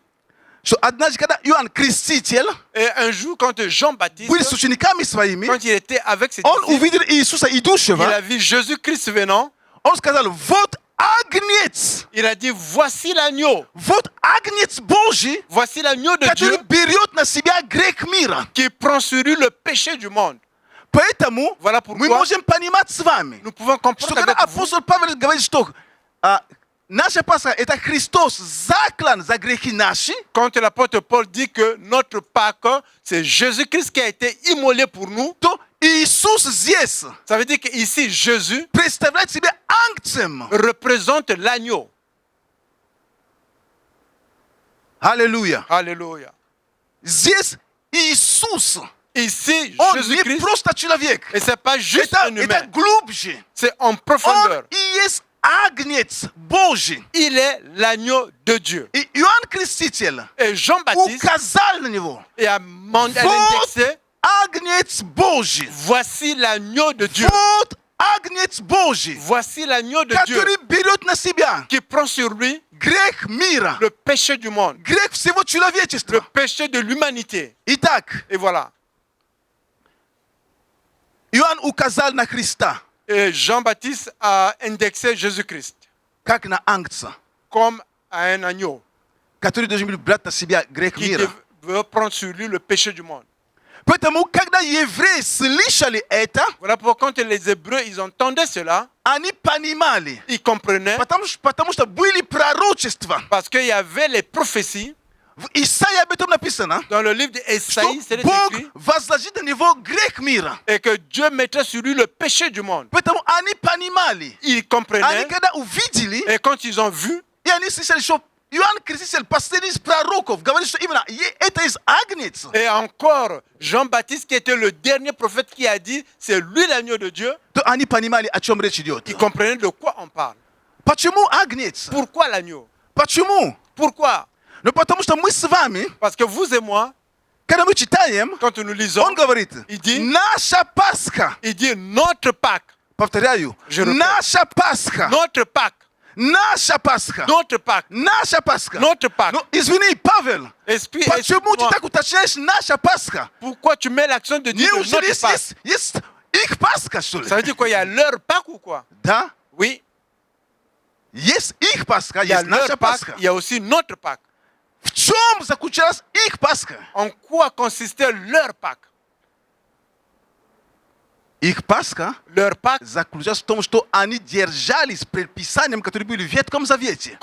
что однажды, когда Иоанн Креститель et un jour, quand Jean-Baptiste, был с учениками своими, quand il était avec ses он disciples, увидел Иисуса il идущего, a vu Jésus-Christ venant. он сказал, вот агнец, Il a dit, voici l'agneau. вот агнец Божий, Voici l'agneau de Dieu который берет на себя грех мира. qui prend sur lui le péché du monde. Поэтому Voilà мы pourquoi можем понимать с вами, nous pouvons что comprendre когда avec vous апостол Павел говорит, что наша Пасха это Христос заклан за грехи наши, quand l'apôtre Paul dit que notre Pâques, c'est Jésus-Christ qui a été immolé pour nous. то Иисус здесь Ça veut dire qu'ici, Jésus представляет себя агнцем. représente l'agneau. Аллилуйя. Alléluia. Здесь Иисус, Ici, он не Jésus-Christ, просто человек. et c'est pas juste un Это humain, глубже. c'est en Он profondeur. и есть агнец Божий. Il est l'agneau de Dieu. И Иоанн Креститель Et Jean-Baptiste указал на него. a indexé, Вот агнец Божий. voici l'agneau de Dieu. Вот агнец Божий, Voici l'agneau de Dieu который берет на себя qui prend sur lui грех мира, le péché du monde, грех всего le человечества. péché de l'humanité. Итак, Et voilà. Иоанн указал на Христа, Et Jean-Baptiste a indexé Jésus-Christ как на агнца, comme un agneau который должен был брать на себя грех qui мира. veut prendre sur lui le péché du monde. Поэтому, когда евреи слышали это, Voilà pourquoi quand les Hébreux ils entendaient cela, они понимали, ils comprenaient потому что были пророчества. parce qu'il y avait les prophéties В Исаии об этом написано, dans le livre что d'Ésaïe, c'est Бог écrit, возложит на него грех мира. et que Dieu mettrait sur lui le péché du monde. Поэтому они понимали. Ils Они comprenaient когда увидели, et quand ils ont vu, и они слышали, что Иоанн Креститель, последний из пророков, говорит, что именно это из агнец. et encore Jean-Baptiste qui était le dernier prophète qui a dit c'est lui l'agneau de Dieu, То они понимали, о чем речь идет. ils comprenaient de quoi on parle. Почему агнец? Pourquoi l'agneau? Почему? Pourquoi? Ну потому что мы с вами, Parce que vous et moi, когда мы читаем, quand nous lisons, он говорит, il dit, наша Пасха. il dit notre Pâques, Повторяю, Je répète. наша Пасха. notre Pâques, Наша Пасха. notre Pâques, Наша Пасха. notre Pâques. Ну, извини, Павел, Esprit, почему ты excuse-moi, так уточняешь наша Пасха? pourquoi tu mets l'accent de dire Неужели notre есть, Pâques? есть их Пасха, что ли? Ça veut dire quoi? Il y a leur Pâques ou quoi? Да, Oui, есть их Пасха, il y a есть наша leur Pâques, Пасха. il y a aussi notre Pâques. В чем заключалась их Пасха? En quoi consistait leur Pâques? Их Пасха Leur Pâques заключалась в том, что они держались предписаниям, которые были в Ветхом Завете.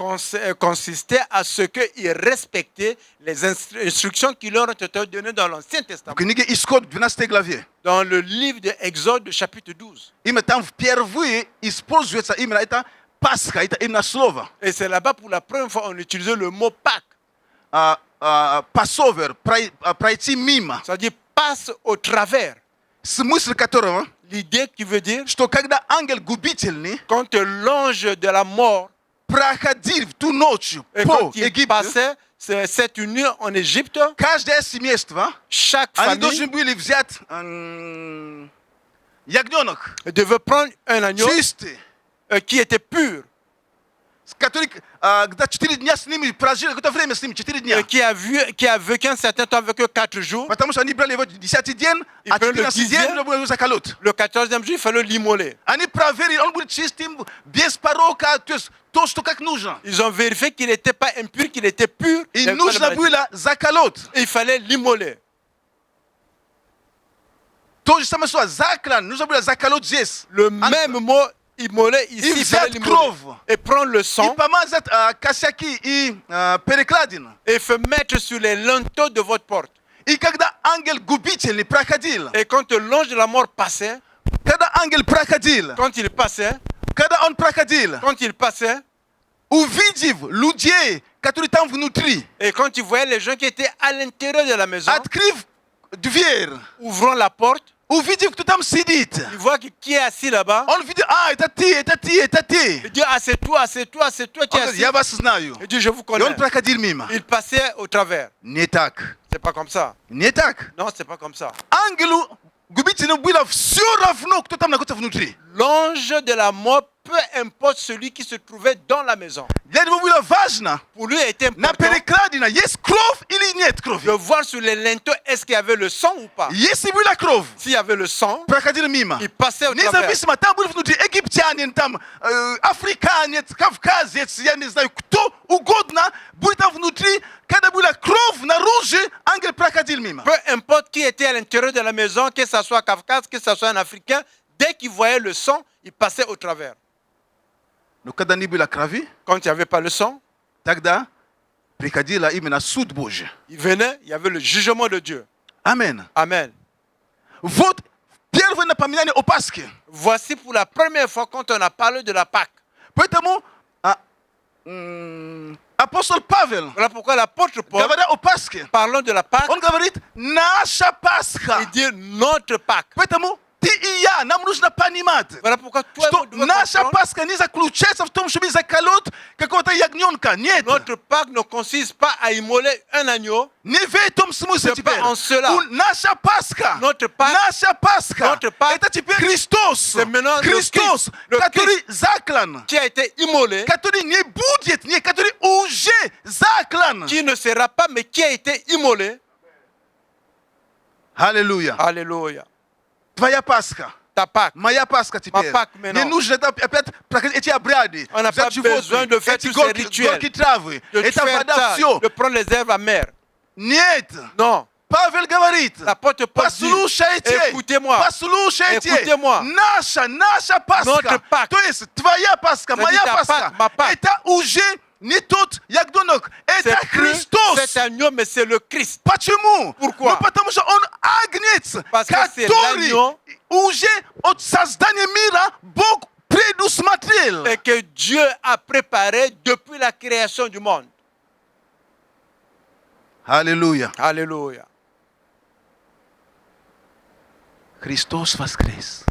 consistait à ce qu'ils respectaient les instructions qui leur ont été données dans l'Ancien В Testament. книге Исход, в 12 главе, Dans le livre de Exode, chapitre 12. именно там впервые используется именно это Пасха, это именно слово. Et c'est là-bas pour la première fois on utilisait le mot Pâques. Пасовер, пройти мимо. C'est-à-dire passe au travers. Смысл которого, L'idée qui veut dire, что когда ангел губительный quand l'ange de la mort, проходил в ту ночь et по quand il Египту, passait cette union en Égypte, каждое семейство, chaque они famille должны были взять ягненок devait prendre un agneau чистый, qui était pur, который когда 4 дня с ними прожили, какое-то время с ними, 4 дня. qui a vécu un certain temps avec eux 4 jours. Потому что они брали его 10-й день, И а брали 14-й день 10-й. его заколот. Le 14e jour, il fallait l'immoler. Они проверили, он будет чистым, без порока, то есть то, что как нужно. Ils ont vérifié qu'il n'était pas impur, qu'il était pur. И il y avait pas de нужно maladie. было заколот. Et il fallait l'immoler. То же самое слово, заклан, нужно было заколоть здесь. Le même mot immoler ici, Il il fallait jette l'immoler. crove. Et prendre le Il sang peut manger kasiaki и перекладину. et fait mettre sur les linteaux de votre porte. И когда ангел губительный проходил, Et quand l'ange de la mort passait, когда ангел проходил, quand il passait, quand il passait, увидев людей, которые там внутри, et quand il voyait les gens qui étaient à l'intérieur de la maison, открыв дверь, ouvrant la porte, увидев, кто там сидит, il voit qui est assis là-bas. он видит, это ты. Il dit, ah, c'est toi qui Он es говорит, assis. я вас знаю. Il dit, je vous И connais. он проходил мимо. Il passait au travers. Не так. C'est pas comme ça. Не так. Non, c'est pas comme ça. Ангелу губительному было все равно, кто там находится внутри. L'ange de la mort, peu importe celui qui se trouvait dans la maison. Для него было важно, Pour lui, il était на important перекладине есть кровь или нет крови. de voir sur les linteaux est-ce qu'il y avait le sang ou pas. Если была кровь, S'il y avait le sang, проходили мимо. il passait au travers. Независимо, там был внутри египтянин, там африканец, кавказец, я не знаю, кто угодно, будет там внутри, когда была кровь наружу, ангел проходил мимо. Peu importe qui était à l'intérieur de la maison, que ce soit Kafkas, que ce soit un Africain, dès qu'il voyait le sang, il passait au travers. Но когда не было крови, Quand il n'y avait pas le sang, тогда приходила именно суд Божий. il venait, il y avait le jugement de Dieu. Аминь. Amen. Вот первое напоминание о Пасхе. Voici pour la première fois quand on a parlé de la Pâque. Поэтому апостол Павел, Voilà pourquoi l'apôtre Paul, говоря о Пасхе, parlant de la Pâque, он говорит, наша Пасха. il dit notre Pâque. Поэтому ты и я, нам нужно понимать, Voilà pourquoi toi et что moi devons наша comprendre, Пасха не заключается в том, чтобы заколоть какого-то ягненка. Нет. notre Pâque ne consiste pas à immoler un agneau. Не в этом смысле C'est теперь. pas en cela. Наша Пасха, Notre Pâque, наша Пасха, notre Pâque, это теперь Христос. c'est maintenant le Христос, Christ, le который заклан, qui a été immolé, который не будет, не, который уже заклан. qui ne sera pas, mais qui a été immolé. Аллилуйя. Alléluia. Твоя Пасха. Ta Pâque. Моя Пасха теперь. Пâque maintenant. Не нужно опять проходить эти обряды. On n'a pas взять животных, besoin de faire эти tous ces rituels, горькие травы. De Это faire вода, ça, все. de prendre les herbes amères. Нет. Non. Павел говорит, L'apôtre Paul dit, послушайте, écoutez-moi, послушайте, écoutez-moi. наша Пасха, Notre Pâque. то есть твоя Пасха, C'est моя dit ta Пасха, Pâque, ma Pâque. это уже не тот ягненок, это C'est plus Христос. cet agneau, mais c'est le Christ. Почему? Pourquoi? Ну, потому что он агнец, Parce que c'est который l'agneau. уже от создания мира Бог предусмотрел. Et que Dieu a préparé depuis la création du monde. Аллилуйя. Alléluia. Христос воскрес.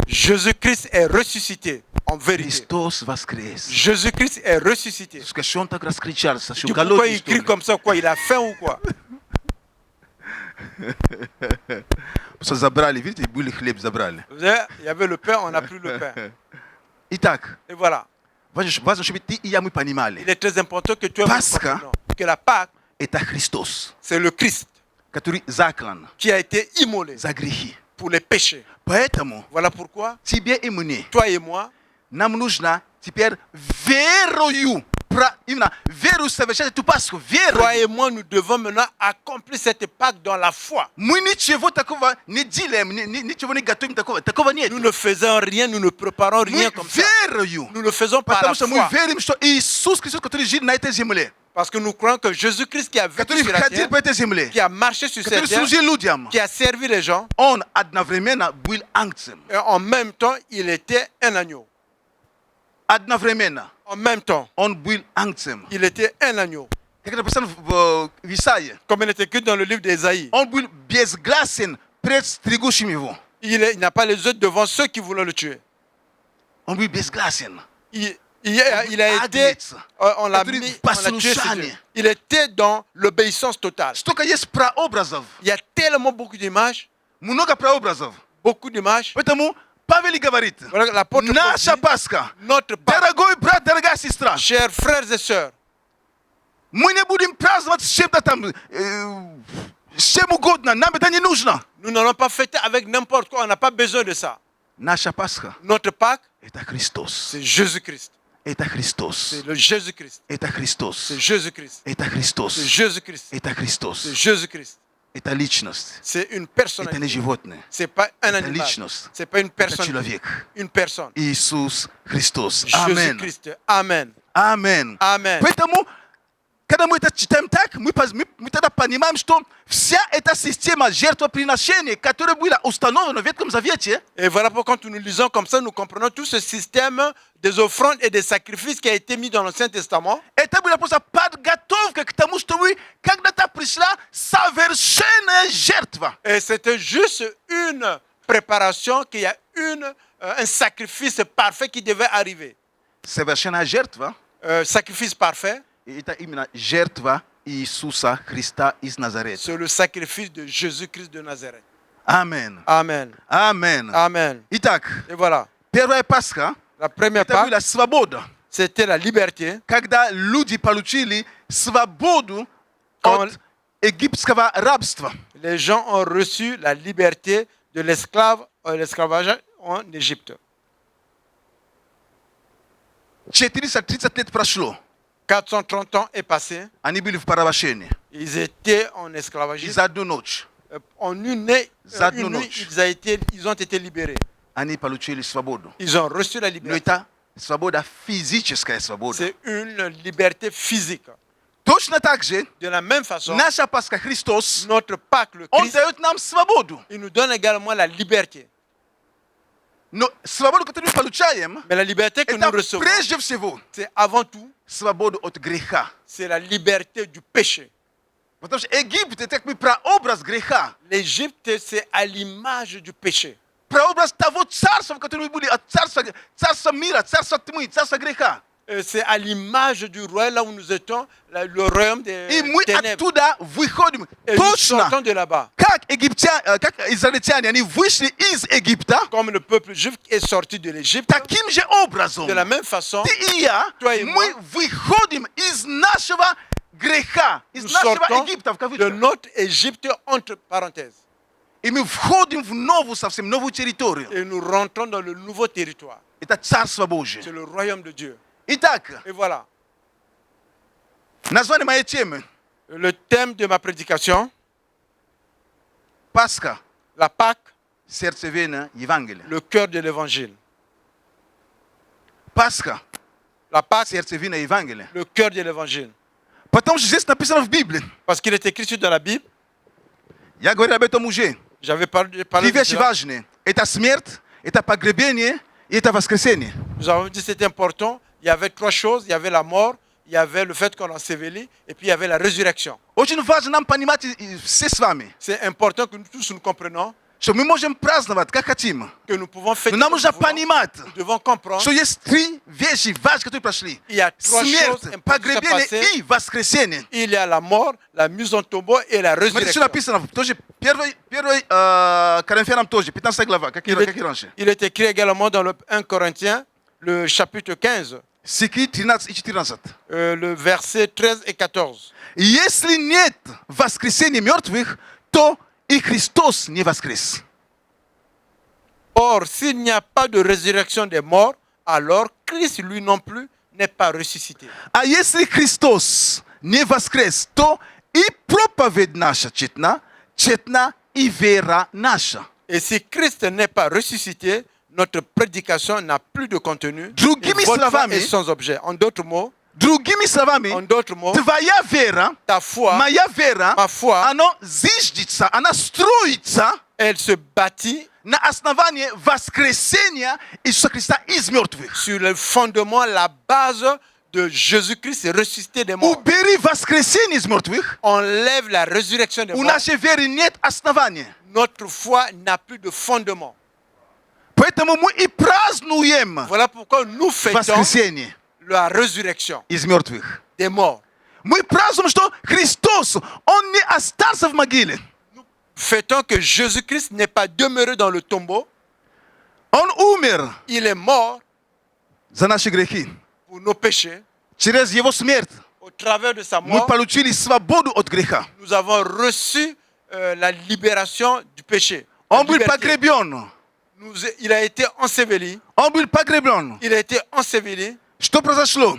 Jésus-Christ est ressuscité, en vérité. Христос воскрес. Jésus-Christ est ressuscité. Что он так раскричался, что Tu pourquoi голодный, il что crie ли? comme ça, quoi? Il a faim ou quoi? Просто забрали, видите, были хлеб забрали. Vous savez, il y avait le pain, on n'a plus le pain. Итак, Et voilà. важно, чтобы ты и я мы понимали, Il est très important que tu aies Пасха. que la Pâque, это Христос, c'est le Christ который заклан qui a été immolé за грехи. pour les péchés. Поэтому Voilà pourquoi, тебе и мне toi et moi, нам нужно теперь верою, именно верою совершать эту Пасху, toi et верою. moi, nous devons maintenant accomplir cette Pâque dans la foi. Мы ничего такого не делаем, ничего не готовим такого нет. Nous ne faisons rien, nous ne préparons rien Мы comme ça. верою, Nous le faisons par la потому что мы foi. верим, что Иисус Христос, который жил на этой земле, Parce que nous croyons que Jésus-Christ qui a vécu который sur la ходил terre, по этой земле, qui a marché sur который cette terre, служил людям, qui a servi les gens, он одновременно был ангцем. et en même temps, il était un agneau. Одновременно En même temps, он был ангцем. il était un agneau. Как это написано в Исаии. Comme il est écrit dans le livre d'Ésaïe. Он был безгласен пред стригущим его. Il n'a pas les autres devant ceux qui voulaient le tuer. Он был безгласен. Il a été, on l'a Который mis, в on l'a tué sur послушании. Dieu. Il était dans l'obéissance totale. Столько есть прообразов. Il y a tellement beaucoup d'images, Много прообразов. beaucoup d'images. Поэтому Павел и говорит, Voilà, l'apôtre Paul наша dit, Пасха, notre Pâque, дорогой брат, дорогая сестра, chers frères et sœurs, мы не будем праздновать с чем-то там, с чем угодно, нам это не нужно. nous n'allons pas fêter avec n'importe quoi, on n'a pas besoin de ça. Наша Пасха Notre Pâque, – это Христос. c'est Jésus-Christ. Это Христос. C'est le Jésus-Christ. Это Христос. C'est Jésus-Christ. Это Христос. C'est Jésus-Christ. Это Христос. C'est Jésus-Christ. Это личность. C'est une Это не personnalité. животное. C'est pas un Это animal. личность. C'est pas une Это personne. человек. Une personne. Иисус Христос. Аминь. Jésus-Christ. Amen. Аминь. Amen. Поэтому, когда мы это читаем так, мы тогда понимаем, что вся эта система жертвоприношений, которая была установлена в Ветхом Завете, Et voilà pourquoi quand nous lisons comme ça, nous comprenons tout ce système des offrandes et des sacrifices qui a été mis dans l'Ancien Testament. это была просто подготовка к тому, чтобы когда-то пришла совершенная жертва. Et c'était juste une préparation qu'il y a un sacrifice parfait qui devait arriver. Совершенная жертва, Sacrifice parfait, и это именно жертва Иисуса Христа из Назарета. c'est le sacrifice de Jésus-Christ de Nazareth. Аминь. Amen. Аминь. Amen. Итак, Et voilà. первая Пасха, La première это part, была свобода. c'était la liberté. Когда люди получили свободу Quand от египетского рабства. les gens ont reçu la liberté de l'esclavage en Égypte. 430 лет прошло. 430 ans est passé. Они были в порабощении. Ils étaient en esclavagisme. За одну ночь En une nuit, За одну une nuit, ночь. ils ont été libérés. они получили свободу. Ils ont reçu la Но liberté. это свобода, физическая свобода. C'est une liberté physique. Точно так же, De la même façon, наша Пасха Христос, notre Pâques, le Он Christ, дает нам свободу. il nous donne également la liberté. Но свободу, которую мы получаем, Mais la liberté que nous это recevons, прежде всего c'est avant tout, свободу от греха. c'est la liberté du péché. Потому что Египет это как бы прообраз греха. L'Égypte, c'est à l'image du péché. Прообраз того царства, в котором мы были, от царства мира, царства тьмы, царства греха. C'est à l'image du royaume là où nous étions, le royaume des И мы ténèbres. оттуда выходим. Et nous Точно, sortons de là-bas. как израильтяне, они вышли из Египта, Comme le peuple juif est sorti de l'Égypte, таким же образом de la même façon, ты и я, Toi и мы moi, выходим из нашего греха, из nous нашего sortons Египта, в de кавычках. notre Égypte entre parenthèses. И мы входим в новую, совсем новую территорию. Et nous rentrons dans le nouveau territoire. Это Царство Божие. C'est le royaume de Dieu. Итак, Et voilà. название моей темы Le thème de ma prédication, Пасха, la Pâque, сердцевина Евангелия. le cœur de l'évangile. Пасха, La Pâque, сердцевина Евангелия. le cœur de l'évangile. Потому что здесь написано в Библии. Parce qu'il est écrit dans la Bible, Я говорю об этом уже. j'avais parlé Три de вещи cela. важные. Это смерть, это погребение и это воскресение. Nous avons dit que c'était important. Il y avait trois choses. Il y avait la mort, il y avait le fait qu'on ensevelit, et puis il y avait la résurrection. Очень важно нам понимать все с вами, C'est important que nous tous nous comprenions, что мы можем праздновать, как хотим. que nous pouvons fêter. Но нам comme нужно nous voulons. понимать, Nous devons comprendre что есть три вещи важные, которые прошли. qu'il y a trois choses Смерть, importantes qui sont погребение passées. и воскресение. Il y a la mort, la mise en tombeau et la Смотрите, что résurrection. написано. Тоже первый Коринфянам тоже, 15 глава, как и раньше. Il est écrit également dans le 1 Corinthiens, le chapitre 15, Стихи 13 и 14. le verset 13 et 14. Если нет воскресения мертвых, то и Христос не воскрес. Or, s'il n'y a pas de résurrection des morts, alors Christ, lui non plus, n'est pas ressuscité. А если Христос не воскрес, то и проповедь наша тщетна, тщетна и вера наша. Et si Christ n'est pas ressuscité, notre prédication n'a plus de contenu. Другими Et votre foi словами, est sans objet. En d'autres mots, Другими словами, твоя вера, ta foi, моя вера, ma foi, она зиждется, она строится elle se bâtit на основании воскресения Иисуса Христа из мертвых. sur le fondement, la base de Jésus-Christ ressuscité des morts. Убери воскресение из мертвых, Enlève la résurrection des у morts. нашей веры нет основания. Notre foi n'a plus de fondement. Поэтому мы и празднуем Voilà pourquoi nous fêtons воскресение la résurrection из мертвых. des morts. Мы празднуем, что Христос, Он не остался в могиле. Fêtons que Jésus-Christ n'est pas demeuré dans le tombeau. Он умер Il est mort за наши грехи. pour nos péchés. Через Его смерть Au travers de sa мы mort, получили свободу от греха. nous avons reçu la libération du péché. La Он был liberté. погребен. Il a été enseveli. Он был погребен. Il a été enseveli. Что произошло?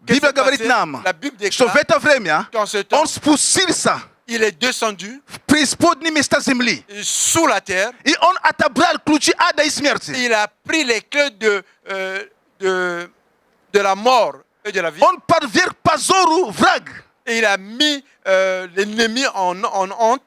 Qu'est-ce Библия qui s'est говорит passé? нам, La Bible что déclare в это время qu'en ce temps, Он спустился il est descendu преисподней места земли. sous la terre. И он отобрал ключи ада и смерти. Il a pris les clés de la mort et de la vie. Он подверг позору враг. Et il a mis l'ennemi en honte.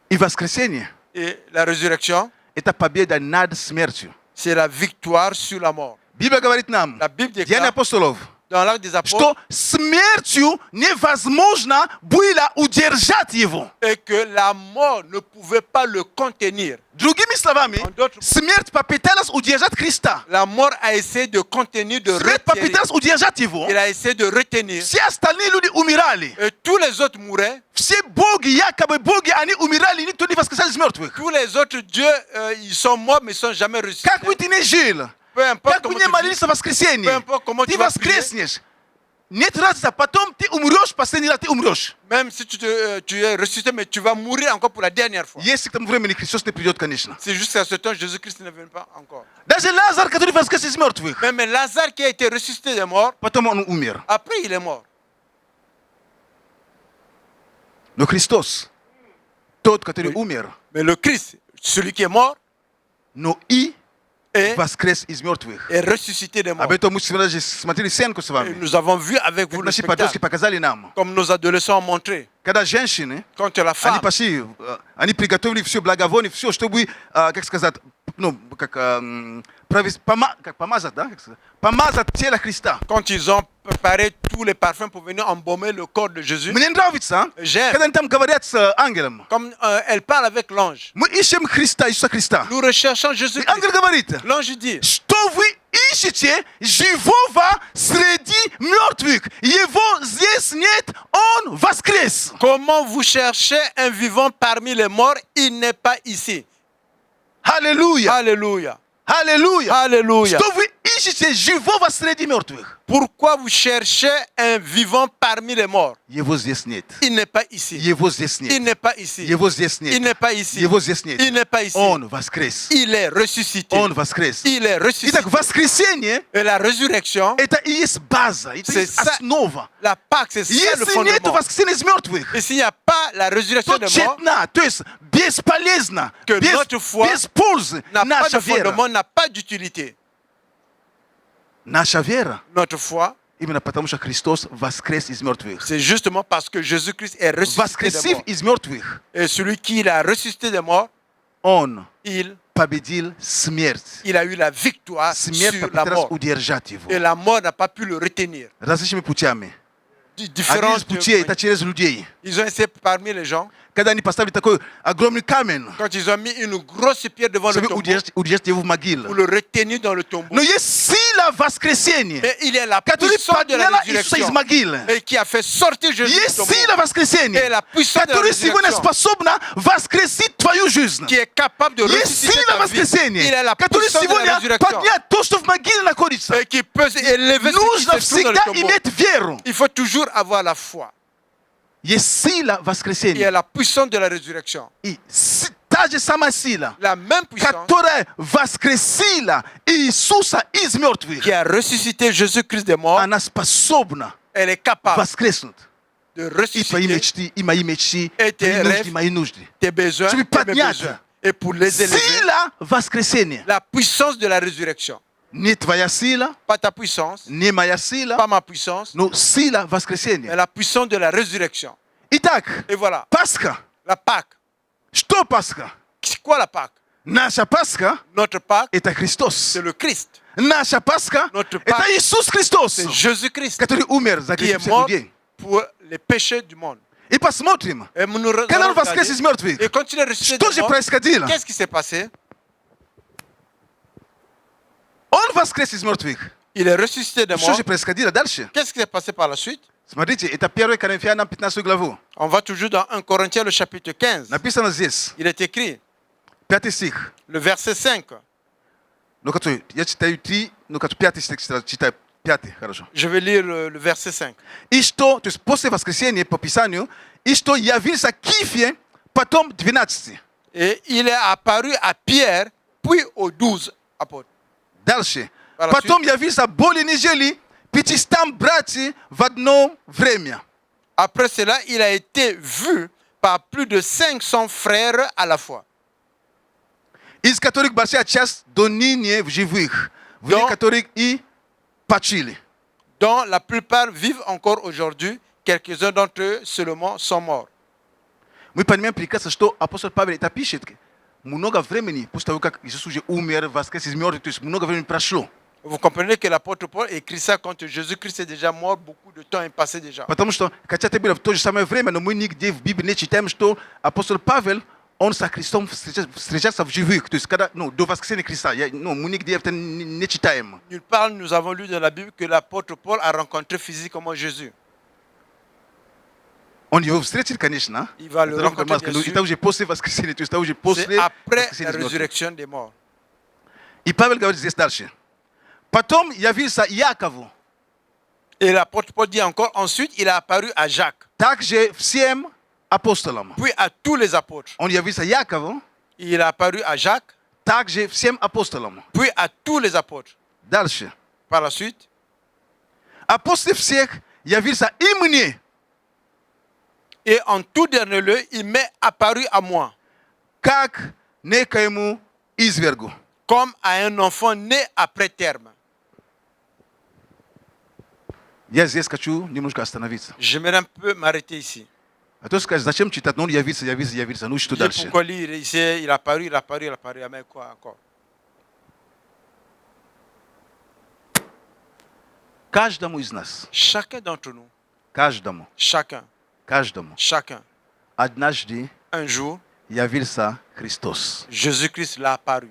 И воскресение Et la résurrection, – это победа над смертью. c'est la victoire sur la mort. Библия говорит нам, La Bible Деяния déclare апостолов, dans l'acte des apôtres что смертью невозможно было удержать его. et que la mort ne pouvait pas le contenir. Другими словами, En d'autres mots, смерть попыталась удержать Христа. la mort a essayé de contenir, de Смерть retirer. попыталась удержать его. Il a essayé de retenir. Все остальные люди умирали. Et tous les autres mouraient. Все боги, якобы боги, они умирали, никто не воскресал из мертвых. Tous les autres dieux, ils sont morts, mais ils ne sont jamais ressuscités. Как бы ты ни жил, Peu importe как бы comment ни tu vis, молился в воскресенье, peu importe comment ты tu vas prier, воскреснешь. Нет разницы, потом ты умрешь, последний раз ты умрешь. même si tu es ressuscité, mais tu vas mourir encore pour la dernière fois. Если к тому времени Христос не придет, конечно. C'est jusqu'à ce temps, Jésus-Christ ne vient pas encore. Даже Лазарь, который воскрес из мертвых, Mais Lazare qui a été ressuscité des morts, потом он умер. après il est mort. Но Христос, тот, который умер, Mais le Christ, celui qui est mort, но и est воскрес из мертвых. ressuscité des morts. Об этом мы сегодня же смотрели сценку с Et вами. nous avons vu avec vous Как le наши подростки spectacle, показали нам. comme nos adolescents ont montré. Когда женщины, Quand la они femme, пошли, они приготовили все благовоние, все, чтобы, как сказать, ну, как помазать, да? Как сказать? Помазать тело Христа. quand ils ont préparé tous les parfums pour venir embaumer le corps de Jésus, Мне нравится, j'aime, когда они там говорят с ангелом. comme elle parle avec l'ange. Мы ищем Христа, Иисуса Христа. Nous recherchons И Jésus-Christ. ангел говорит, L'ange dit, что вы ищете живого среди мертвых? Его здесь нет, он воскрес. comment vous cherchez un vivant parmi les morts? Il n'est pas ici. Аллилуйя, Alléluia. аллилуйя. Alléluia. Что вы ищете живого среди мертвых? Pourquoi vous cherchez un vivant parmi les morts? Его здесь нет. Il n'est pas ici. Его здесь Il нет. n'est pas ici. Его здесь Il нет. n'est pas ici. Его здесь нет. Il n'est pas ici. Он воскрес. Il est ressuscité. Он воскрес. Il est ressuscité. Итак, воскресение Et la résurrection, – это и есть база, это и C'est есть ça. основа. la Pâque, c'est ça le Если нет fondement. воскресения из мертвых, Et s'il n'y a pas la résurrection то des morts, тщетна, то есть бесполезна, Que notre foi без пользы n'a pas наша de вера. fondement, n'a pas d'utilité. Наша вера, Notre foi, именно потому что Христос воскрес из мертвых. c'est justement parce que Jésus-Christ est ressuscité des Воскресив morts. из мертвых, Et celui qui l'a ressuscité des morts, Он il победил смерть. a eu la victoire Смерть sur la попыталась mort. удержать его. Et la mort n'a pas pu le retenir. Различными путями. Один из Différentes путей – это через людей. Ils ont essayé parmi les gens, Когда они поставили такой огромный камень, quand ils ont mis une grosse pierre devant le чтобы tombeau удержать его в могиле. pour le retenir dans le tombeau. Но есть сила воскресения, Mais il est la которая puissance de la подняла Иисуса из résurrection могилы. et qui a fait sortir Jésus du Есть tombeau, сила воскресения, Et la puissance de la которая сегодня résurrection. способна воскресить твою жизнь. qui est capable de Есть ressusciter сила ta vie. Il воскресения, est la которая puissance de la сегодня résurrection поднять то, что в могиле находится. et qui peut élever ce qui Нужно se trouve dans le всегда tombeau. иметь веру. Il faut toujours avoir la foi. Есть сила Il y a воскресения. la puissance de la résurrection. И та же самая сила, La même puissance которая воскресила Иисуса из мертвых, qui a ressuscité Jésus-Christ des morts, она способна elle est capable воскреснуть. de И твои ressusciter мечты, и мои мечты, Et tes твои нужды, rêves. мои нужды. tes besoins Чтобы et mes поднять. besoins. Et pour les élever, Сила воскресения. la puissance de la résurrection. Не твоя сила, Pas ta puissance, не моя pas сила, ma puissance, но сила mais воскресения. la puissance de la résurrection. Итак, Et voilà, Пасха. la Pâque. Что Пасха? C'est quoi la Pâque? Наша Пасха Notre Pâque, – это Христос. c'est le Christ. Наша Пасха Notre – это Pâque, Иисус Христос, c'est Jésus-Christ который умер за qui грехи est всех mort людей. pour les péchés du monde. И посмотрим, Et nous когда allons Он воскрес из regarder. мертвых, Et quand il est ressuscité что des же morts, происходило? qu'est-ce qui s'est passé? Он воскрес из мертвых. Il est ressuscité des Что morts. же происходило дальше? Qu'est-ce qui s'est passé par la suite? Смотрите, это 1 Коринфянам 15 главу. On va toujours dans 1 Corinthiens, le chapitre 15. Написано здесь, Il est écrit, 5 стих. le verset 5. Ну-ка, я читаю 3, ну-ка, 5 стих читаю, 5, хорошо. Je vais lire le verset 5. И что, то есть после воскресения по Писанию, и что явился Кифе, потом 12. Et il est apparu à Pierre, puis aux 12 apôtres. Дальше. Par la Потом явился более недели 500 братьев в одно время. Après cela, il a été vu par plus de 500 frères à la fois. Из которых большая часть до ныне в живых. В Да. которых и почили. Dont la plupart vivent encore aujourd'hui. Quelques-uns d'entre eux seulement sont morts. Мы понимаем прекрасно, что апостол Павел это пишет много времени после того, как Иисус уже умер, воскрес из мертвых, то есть много времени прошло. Vous comprenez que l'apôtre Paul écrit ça quand Jésus-Christ est déjà mort, beaucoup de temps est passé déjà. Потому что, хотя это было в то же самое время, но мы нигде в Библии не читаем, что апостол Павел, он со Христом встречался в живых, то есть когда, до воскресения Христа. Мы нигде это не читаем. Nulle part nous avons lu dans la Bible que l'apôtre Paul a rencontré physiquement Jésus. Он его встретил, конечно. Il va le rencontrer, bien sûr. Это уже после воскресения, то есть это уже после C'est après воскресения la из мертвых. résurrection des morts. И Павел говорит здесь дальше. Потом явился Якову, Et l'apôtre Paul dit encore, ensuite il a apparu à Jacques, также всем апостолам. puis à tous les apôtres. Он явился Якову, Il a apparu à Jacques, также всем апостолам. puis à tous les apôtres. Дальше. Par la suite, А после всех явился и мне. et en tout dernier lieu, il m'est apparu à moi, Как некоему извергу. comme à un enfant né après terme. Я здесь хочу немножко остановиться. J'aimerais un peu m'arrêter ici. А то сказать, зачем читать? Ну, он явился. Ну, что J'ai дальше? pourquoi lire ici, il a apparu, mais quoi encore? Каждому из нас, Chacun d'entre nous, каждому, chacun, однажды un jour, явился Христос. Jésus-Christ l'a apparu.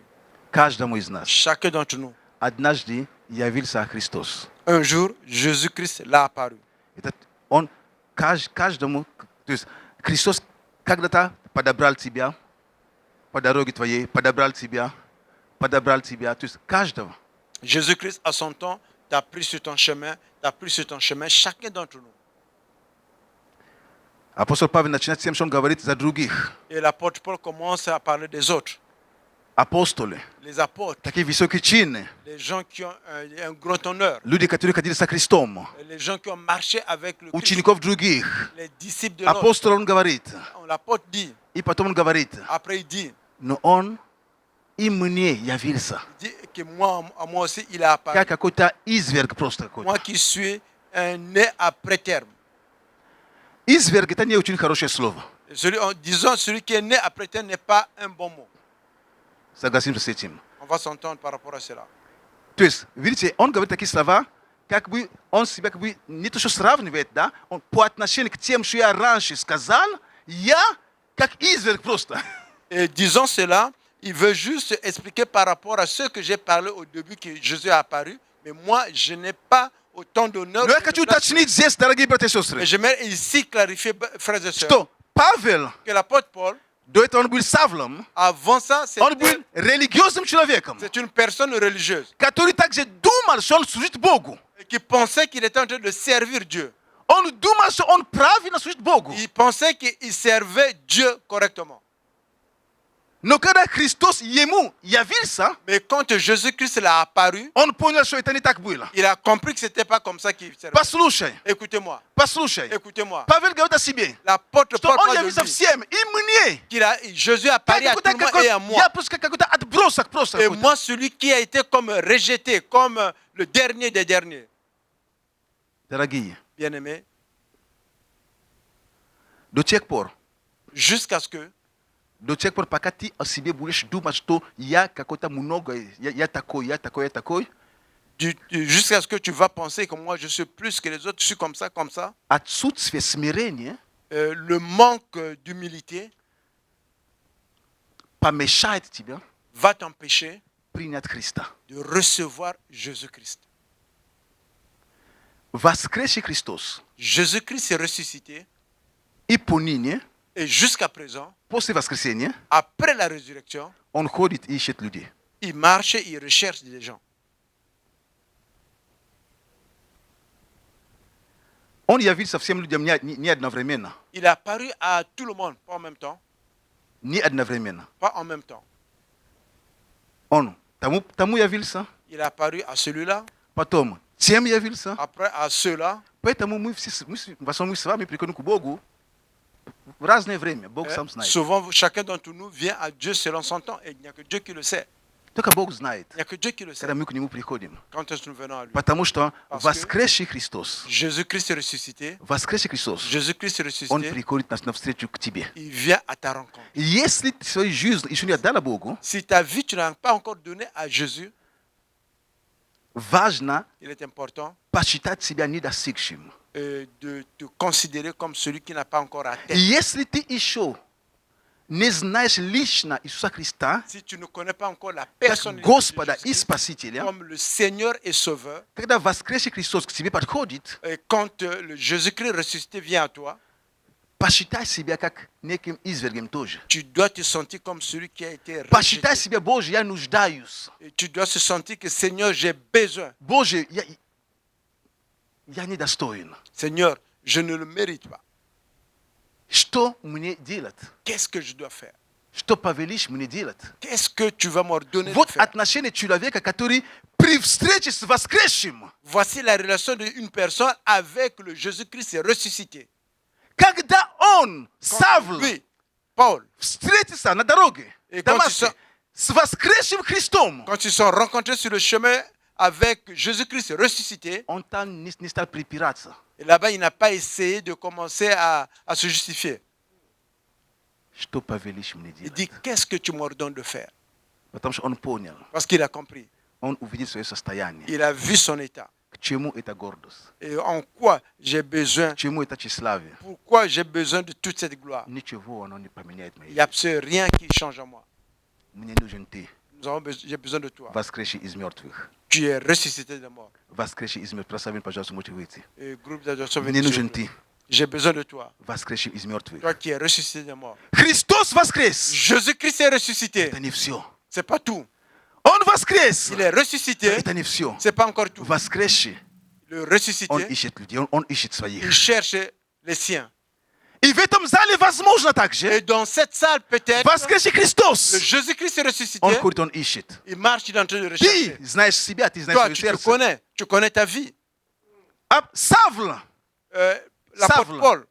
Каждому из нас, Chacun d'entre nous, однажды явился Христос. un jour, Jésus-Christ l'a apparu. Это он каждому, то есть Христос когда-то подобрал тебя по дороге твоей, подобрал тебя, то есть каждого. Jésus-Christ, à son temps, t'a pris sur ton chemin, chacun d'entre nous. Апостол Павел начинает с тем, что он говорит за других. Et l'apôtre Paul commence à parler des autres. Апостолы, Les apôtres, такие высокие чины, les gens qui ont un grand honneur, люди, которые ходили со Христом, les gens qui ont marché avec le Christ, учеников других. les disciples de l'autre. Апостол он говорит, L'apôtre dit, и потом он говорит, après il dit но он и мне явился. que moi, à moi aussi, il a apparu. Как какой-то изверг просто какой-то. Moi qui suis un né après terme. Изверг это не очень хорошее слово. Disons, celui qui est né après terme n'est pas un bon mot. Согласимся с этим. On va s'entendre par rapport à cela. То есть, видите, он говорит такие слова, как бы он себя как бы не то что сравнивает, да, он по отношению к тем, что я раньше сказал, я как изверг просто. Et disons cela, il veut juste expliquer par rapport à ce que j'ai parlé au début que Jésus est apparu, mais moi je n'ai pas autant d'honneur. Но я хочу уточнить здесь, дорогие братья и сестры, Mais j'aimerais ici clarifier, frères et sœurs, что Павел, que l'apôtre Paul, до этого он был Савлом, avant ça, он был религиозным человеком, c'est une personne religieuse который также думал, что он служит Богу. qui pensait qu'il était en train de servir Dieu. Он думал, что он правильно служит Богу. Il pensait qu'il servait Dieu correctement. Но когда Христос ему явился, Mais quand Jésus-Christ l'a apparu, он понял, что это не так было. il a compris que ce n'était pas comme ça qu'il servait. Послушай, Écoutez-moi, послушай. écoutez-moi. Павел говорит о себе, L'apôtre что Paul он parle de явился lui, всем, и мне. Jésus a apparu à tout le monde et à moi. Я просто как какой-то отбросок просто. Et какой-то. moi, celui qui a été comme rejeté, comme le dernier des derniers. Дорогие, Bien-aimés, до тех пор, jusqu'à ce que, пока ты о себе будешь думать, что я какой-то много, я такой, jusqu'à ce que tu vas penser que moi je suis plus que les autres, je suis comme ça, отсутствие смирения le manque d'humilité помешает тебе va t'empêcher принять Христа. de recevoir Jésus-Christ. Воскресший Христос Jésus-Christ est ressuscité и поныне, et jusqu'à présent, после воскресения, après la résurrection, он ходит и ищет людей. il marche et il recherche des gens. Он явился всем людям не одновременно. Il est apparu à tout le monde, pas en même temps. Не одновременно. Pas en même temps. Он тому явился, Il est apparu à celui-là, потом Тем явился. Après, à ceux-là, Поэтому мы все, мы с вами приходим к Богу в разное время. Бог сам знает. souvent, chacun d'entre nous vient à Dieu selon son temps et il n'y a que Dieu qui le sait. Только Бог знает, Il n'y a que Dieu qui le sait когда мы к Нему приходим. quand est-ce que nous venons à lui. Потому что Parce que воскресший Христос, Jésus-Christ est ressuscité. воскресший Христос, Jésus-Christ est Он ressuscité. приходит навстречу к тебе. Il vient à ta rencontre. И если ты свою жизнь еще не отдала Богу, Si ta vie, tu n'as pas encore donné à Jésus, важно il est important посчитать себя недостигшим. de te considérer comme celui qui n'a pas encore atteint. И если ты еще не знаешь лично Иисуса Христа, Si tu ne connais pas encore la как personne de Господа и Jésus Спасителя, comme le Seigneur et Sauveur, когда воскресший Христос к тебе подходит, et quand le Jésus-Christ ressuscité vient à toi, посчитай себя как неким извергом тоже. tu dois te sentir comme celui qui a été Посчитай rejeté. себя, Боже, я нуждаюсь. Et tu dois se sentir que Seigneur, j'ai besoin. Боже, я недостоин. Seigneur, je ne le mérite pas. Что мне делать? Qu'est-ce que je dois faire? Что повелишь мне делать? Qu'est-ce que tu vas m'ordonner de Вот faire? отношение человека, который при встрече с воскресшим, Voici la relation d'une personne avec le Jésus-Christ ressuscité. когда он, Quand Савл, lui, Paul, встретится на дороге Et в quand Дамаске ils sont- с воскресшим Христом, quand ils sont rencontrés sur le chemin avec Jésus-Christ ressuscité, он там не стал припираться. et là-bas, il n'a pas essayé de commencer à se justifier. Что повелишь мне Il делать? dit, qu'est-ce que tu m'ordonnes de faire? Потому что он понял, Parce qu'il a compris. он увидел свое состояние. Il a vu son état. К чему эта гордость? Et en quoi j'ai besoin, К чему это тщеславие? pourquoi j'ai besoin de toute cette gloire. Ничего оно не поменяет Il n'y моей a absolument rien qui change en moi. Мне нужен ты, J'ai besoin de toi. воскресший из мертвых. Tu es ressuscité de mort. Воскресший из мертвых. Прославим, пожалуйста, можете выйти. Et groupe d'adoration, Мне нужен ты, j'ai besoin de toi. воскресший из мертвых. Toi qui es ressuscité de mort. Христос воскрес! Jésus-Christ est ressuscité. Это не все. C'est pas tout. Он воскрес! Il est ressuscité. Это не все. C'est pas encore tout. Воскресший, Le он ressuscité, ищет людей, он ищет il своих. cherche les siens. И в этом зале возможно Et также dans cette salle, peut-être, воскресший Христос. le Jésus-Christ est ressuscité. Он ходит, он ищет. Il marche, il est en train de Ты rechercher. знаешь себя, ты знаешь Toi, свое tu te сердце. connais ta vie. А Савл, L'apôtre Saul. Paul,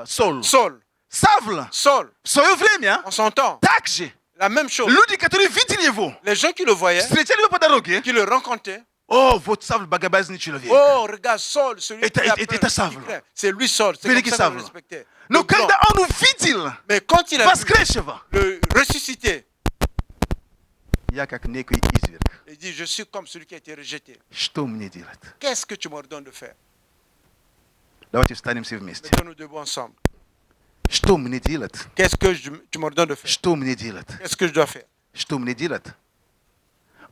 Сол, Saul, Савл, в свое время en son temps, также la même chose. люди, которые видели его, Les gens qui le voyaient, встречали его по дороге. qui le rencontraient, О, вот Савл богобоязненный человек. oh, regarde Saul, celui Это- qui a это- peur, это qui Савл. craint. C'est lui Saul, c'est Великий comme ça qu'on le Савл. respectait. Но Le grand. когда он увидел Mais quand il a vu воскресшего, le ressuscité, я как некий изверг. il dit, je suis comme celui qui a été rejeté. Что мне делать? Qu'est-ce que tu m'ordonnes de faire? Давайте встанем все вместе. Mettons-nous debout ensemble. Что мне делать? Qu'est-ce que tu m'ordonnes de faire? Что мне делать? Qu'est-ce que je dois faire? Что мне делать?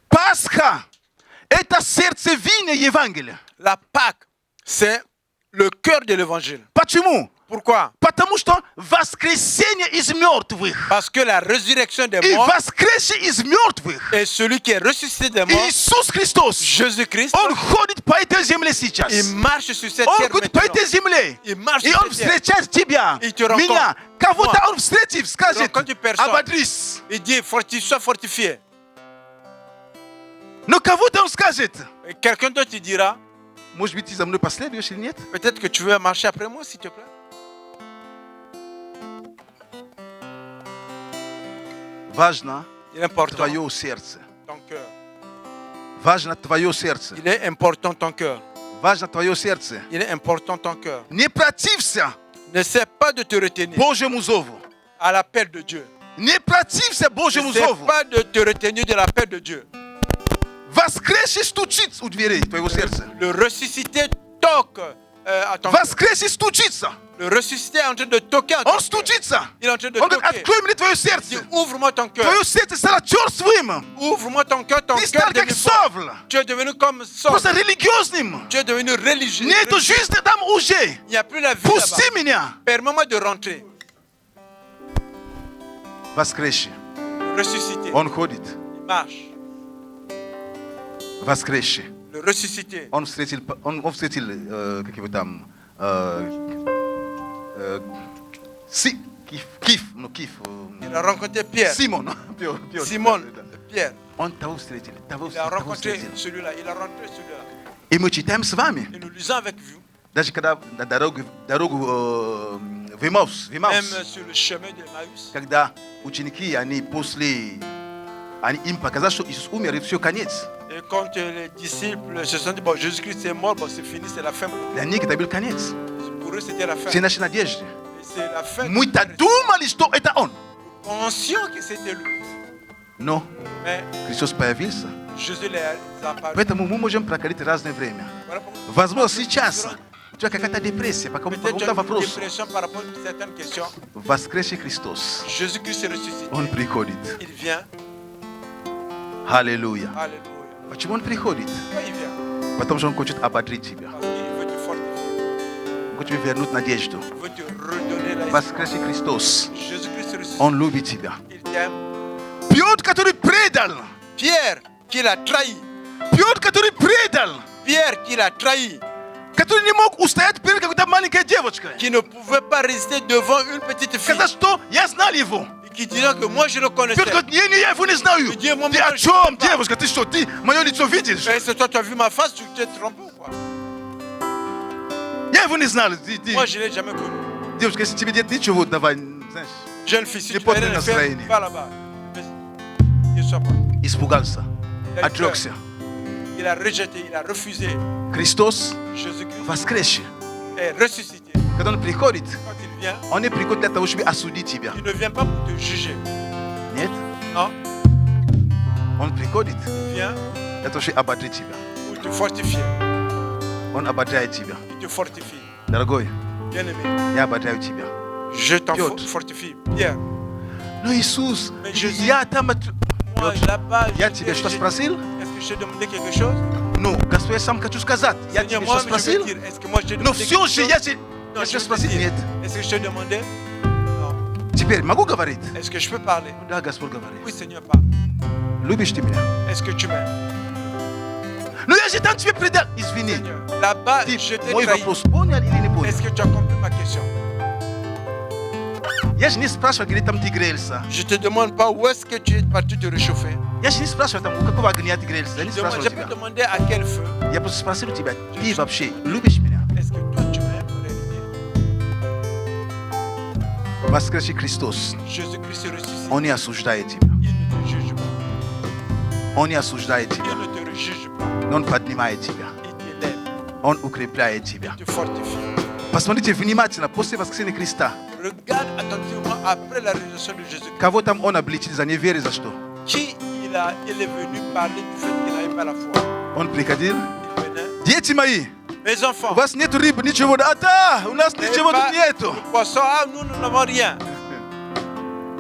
Пасха – это сердцевина Евангелия. La Pâque, c'est le cœur de l'évangile. Почему? Pourquoi? Потому что воскресение из мертвых Parce que la résurrection des и morts воскресший из мертвых et celui qui est ressuscité des morts, Иисус Христос, Jésus-Christ, Он ходит по этой земле сейчас. il marche sur cette Он terre ходит по maintenant. этой земле. Il marche И sur Он cette terre. встречает тебя, И te rencontre. меня. Кого-то Moi. Он встретит, скажет, rencontre une personne. ободрись. Il dit, sois fortifié. Но кого-то Он скажет, Et quelqu'un d'autre te dira, может быть, ты за мной последуешь или нет? peut-être que tu veux marcher après moi, s'il te plaît. Важно Il est important твое сердце. ton cœur. Важно твое сердце. Il est important ton cœur. Важно твое сердце. Il est important ton cœur. Не протився N'essaie pas de te retenir Божьему зову. à l'appel de Dieu. Не протився Божьему N'essaie зову. pas de te retenir de l'appel de Dieu. Воскресший стучит у дверей твоего сердца. Le ressuscité toque à ton cœur. Воскресший стучится. Le ressuscité est en train de toquer à ton Он cœur. стучится. Il est en train de Он говорит, toquer. открой мне твое Il dit, сердце. ouvre-moi ton cœur. Твое сердце стало черствым. Ouvre-moi ton cœur Ты стал est как devenu fort. Савл. Tu es devenu comme Saul. Просто религиозным. Tu es devenu religieux. Нету жизни там уже. Il n'y a plus la vie Пусти là-bas. меня. Permets-moi de rentrer. Воскресший. Ressuscité. Он ходит. Il marche. Воскресший. Le ressuscité. Он встретил, как его там, Киф, Il a rencontré Pierre. Симон. Simon, Pierre. Он того встретил, того Il a rencontré встретил. celui-là. Il a rencontré celui-là. И И мы читаем с вами. Et nous lisons avec vous. Даже когда на дорогу в Эмаус, Même sur le chemin de Emmaüs. когда ученики, они после, они им показали, что Иисус умер, и все, конец. Et quand les disciples se sont dit, bon, Jésus-Christ est mort, bon, c'est fini, c'est la fin. Для них это был конец. Pour eux, c'était la fin. Все наши надежды. Et c'est la fin. Мы-то думали, что это Он. Conscient que c'était lui. Но Mais Христос появился. Jésus les a apparu. Поэтому мы можем проходить разное время. Voilà pourquoi Возможно, сейчас у тебя какая-то депрессия по peut-être tu какому-то as une вопросу. dépression par rapport à certaines questions. Воскресший Христос, Jésus-Christ est ressuscité. Он приходит. Il vient. Аллилуйя. Alléluia. Почему Он приходит? Pourquoi il vient? Потому что Он хочет ободрить тебя. Parce qu'il veut te fortifier. Он хочет вернуть надежду. Il veut te redonner la Воскресший Христос, Jésus-Christ est ressuscité. Он любит тебя. Il t'aime. Петр, который предал. Pierre, qui l'a trahi. Петр, который предал. Pierre, qui l'a trahi. Который не мог устоять перед какой-то маленькой девочкой. Qui ne pouvait pas résister devant une petite fille. Сказал, что я знал его. Et qui dirait que moi je le connaissais. Петр говорит, я его не знаю. Il dit, moi, Ты moi, о je чем, sais pas. девушка? Ты что, ты мое лицо видишь? Est-ce que toi tu as vu ma face, tu t'es trompé ou quoi? Я его не знал. Moi je ne l'ai jamais connu. Девушка, если тебе нет ничего, давай, знаешь. Jeune fille, si J'ai tu pas veux de rien faire, настроение. va là-bas. Ne sois pas. Испугался, Il a eu peur. отрекся. Il a rejeté, il a refusé. Христос Jésus-Christ воскресший. est ressuscité. Когда Он приходит, Quand il vient, Он не приходит для того, чтобы осудить тебя. il ne vient pas pour te juger. Нет? Non, Он приходит il vient для того, чтобы ободрить тебя. pour te fortifier. Он ободряет тебя. Il te fortifie. Дорогой, Bien-aimé, я ободряю тебя. je t'en Piotr. fortifie. Pierre, Но Иисус, Mais Jésus- я там... moi là-bas, Я тебя что спросил? est-ce que je t'ai demandé quelque chose? Ну, Господь, я сам хочу сказать. Я Seigneur, тебе moi что je veux спросил? dire, est-ce que moi je t'ai Но demandé все quelque же chose? я тебе Non, je тебя veux te спросил. dire, Нет. est-ce que je t'ai demandé? Non. Теперь могу говорить? Est-ce que je peux parler? Да, Господь говорит. Oui, Seigneur, parle. Любишь ты меня? Est-ce que tu m'aimes? Ну я же там тебе предал. Извини. Seigneur, là-bas, Ты je t'ai мой trahi. вопрос понял или не понял? Est-ce que tu as compris ma question? Я же не спрашиваю, где там ты грелся. Je te demande pas où est-ce que tu es parti te réchauffer. Я же не спрашиваю, там, у какого огня ты грелся. Я не Je peux спрашиваю тебя. demander à quel feu. Я просто спросил у тебя, ты вообще любишь меня? Est-ce que toi tu m'aimes en réalité? Воскресший Христос, Jésus-Christ est ressuscité. Он не осуждает тебя. Il ne te juge pas. Он не осуждает тебя. Il ne te juge pas. Но Он поднимает тебя. Il t'élève. Он укрепляет тебя. Il te fortifie. Посмотрите внимательно, после воскресения Христа, Regarde attentivement après la résurrection de Jésus-Christ. кого там Он обличил за неверие, за что? Qui il est venu parler du fait qu'il n'avait pas la foi. Он приходил. Il venait. Дети мои, Mes enfants. у вас нет рыбы, ничего. А да, у нас eh ничего ben, тут нету. le poisson, ah, nous n'avons rien.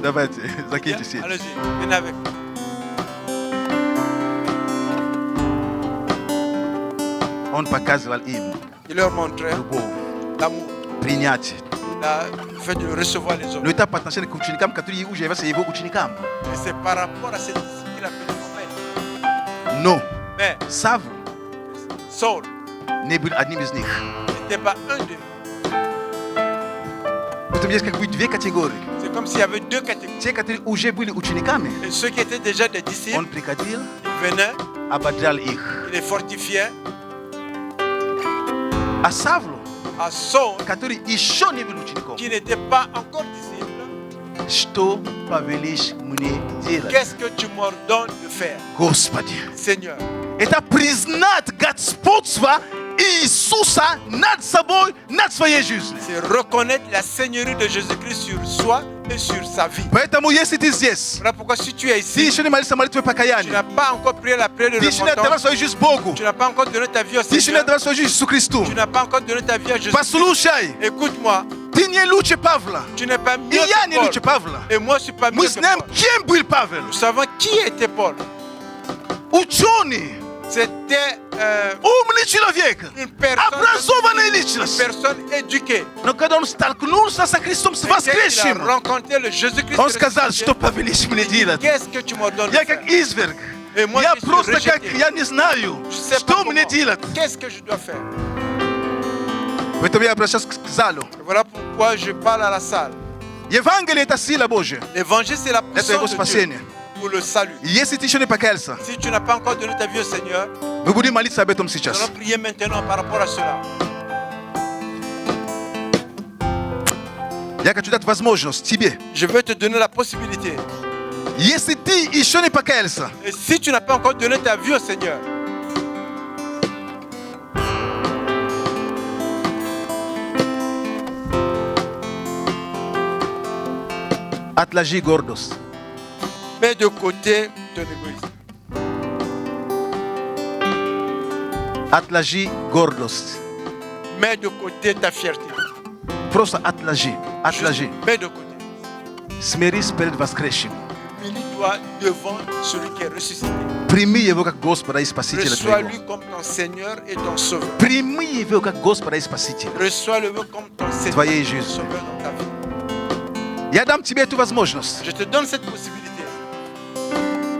Давайте, Viens, закиньте сеть. allez-y, venez avec nous. Он показывал им Il leur montrait любовь, l'amour, принятие. le fait de recevoir les Но autres. это по отношению к ученикам, которые уже являются его ученикам. Et c'est par rapport à ces disciples qu'il a fait le Но Mais Савл Saul не был одним из них. n'était pas un d'eux. Поэтому есть как бы две категории. C'est comme s'il y avait deux catégories. Те, которые уже были учениками, Et ceux qui étaient déjà des disciples, он приходил, ils venaient, ободрял их. il les fortifiait. А Савлу, À Saul, который еще не был учеником, qui n'était pas encore disciple, что повелишь мне делать? qu'est-ce que tu m'ordonnes de faire, Господи, Seigneur? это признать господство Иисуса над собой, над своей жизнью. C'est reconnaître la seigneurie de Jésus-Christ sur soi et sur sa vie. Поэтому, если ты здесь, Voilà pourquoi si tu es ты ici, еще не молился молитвой tu покаяния, n'as pas encore prié la prière de ты еще не отдавал repentance, свою жизнь Богу, tu n'as pas encore donné ta vie au ты еще не Seigneur, отдавал свою жизнь Иисусу Христу, tu n'as pas encore donné ta vie à Jésus. послушай, Écoute-moi, ты не лучше Павла, tu n'es pas и mieux я не que лучше Paul. Павла. Et moi, je ne suis pas mieux Мы que знаем, Paul. кем был Павел. Nous savons qui était Paul. Ученый, C'était умный человек, une personne, образованная une личность. personne éduquée. Но когда он столкнулся со Христом, с Et quand il воскресшим, a rencontré le Jésus-Christ, он сказал, ressuscité, что повелишь мне делать. qu'est-ce que tu m'ordonnes de Я faire? как изверг, Et moi, я je suis просто как, rejeté. я не знаю, Je sais pas что мне comment. делать. Qu'est-ce que je dois faire? Поэтому я обращаюсь к залу. Et voilà pourquoi je parle à la salle. Евангелие – это сила Божья. L'évangile, c'est la Это его puissance de Dieu. спасение. pour le salut. Если ты еще не покаялся, Si tu n'as pas encore donné ta vie au Seigneur, мы будем молиться об этом nous сейчас. allons prier maintenant par rapport à cela. Я хочу дать возможность тебе. Je veux te donner la possibilité. Если ты еще не покаялся, Et si tu n'as pas encore donné ta vie au Seigneur, отложи гордость. mets de côté ton égoïsme. Отложи гордость. Mets de côté ta fierté. Просто отложи. Отложи. Mets de côté. Смирись перед воскресшим. Humilie-toi devant celui qui est ressuscité. Прими его как Господа и Спасителя твоего. Reçois-lui comme ton Seigneur et ton Sauveur. Прими его как Господа и Спасителя. Reçois-le comme ton Seigneur Твоей et ton жизни. Sauveur dans ta vie. Я дам тебе эту возможность. Je te donne cette possibilité.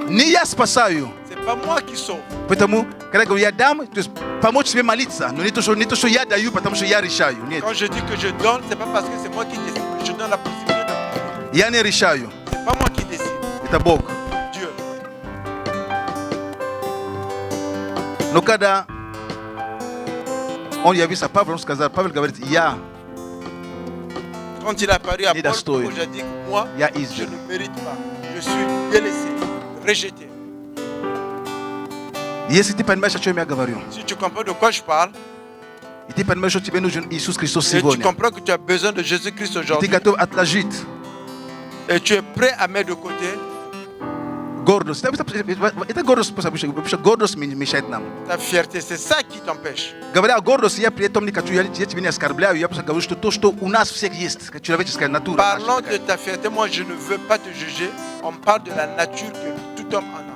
Не я спасаю. C'est pas moi qui sauve. Поэтому, когда я говорю, я дам, то есть помочь тебе молиться. Но не то, что я даю, потому что я решаю. Нет. Quand je dis que je donne, c'est pas parce que c'est moi qui décide. Je donne la possibilité de prier. Я не решаю. C'est pas moi qui décide. Это Бог. Dieu. Но когда он явился Павлу, он сказал, Павел говорит, я Quand il a apparu à Paul, Недостоин. Paul a dit moi, Я je избран. ne mérite pas. Je suis délaissé, rejeté. Если ты понимаешь, о чем я говорю, Si tu comprends de quoi je parle, и ты понимаешь, что тебе нужен Иисус Христос et tu сегодня, comprends que tu as besoin de Jésus-Christ и ты aujourd'hui, готов отложить et tu es prêt à mettre de côté гордость. Это гордость, потому что гордость мешает нам. ta fierté, c'est ça qui t'empêche. Говоря о гордости, я при этом не хочу, я тебя не оскорбляю, я просто говорю, что то, что у нас всех есть, человеческая натура. наша Parlant такая. de ta fierté, moi je ne veux pas te juger. On parle de la nature que tout homme en a.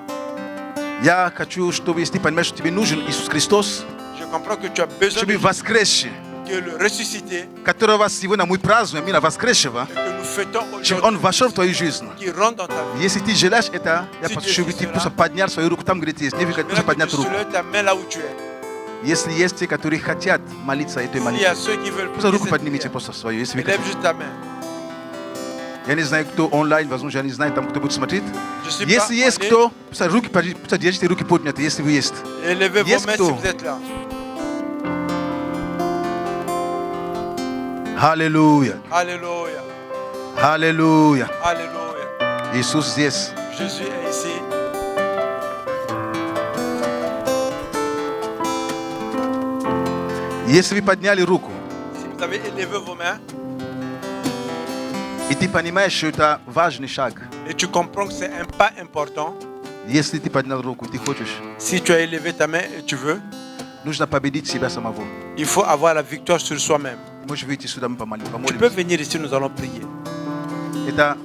Я хочу, чтобы, если ты понимаешь, что тебе нужен Иисус Христос, Je comprends que tu as besoin чтобы de воскресший, que le ressuscité которого сегодня мы празднуем, именно воскресшего, que nous fêtons чтобы aujourd'hui, он вошел в твою жизнь. qui rentre dans ta vie. Если ты желаешь это, я Si прошу, Dieu чтобы dit ты cela, просто поднял свою руку там, где ты есть. Не Je просто veux поднять que tu руку. soulèves ta main là où tu es. Если есть те, которые хотят молиться этой S'il y a молитвой, ceux qui veulent просто prier руку cette поднимите prière, просто свою. Если вы lève хотите. juste ta main. Я не знаю, кто онлайн, возможно, я не знаю, там кто будет смотреть. Je suis Если есть pas кто, просто руки, просто держите руки подняты, если вы есть. et levez vos Есть mains кто? si vous êtes là. Аллилуйя. Alléluia. Аллилуйя. Alléluia. Иисус здесь. Jésus est ici. Если вы подняли руку, Si vous avez élevé vos mains и ты понимаешь, что это важный шаг, et tu comprends que c'est un pas important, если ты поднял руку, ты хочешь, si tu as élevé ta main et tu veux, нужно победить себя самого. il faut avoir la victoire sur soi-même. Можешь выйти сюда, мы Tu peux помолимся. venir ici, nous allons prier. Это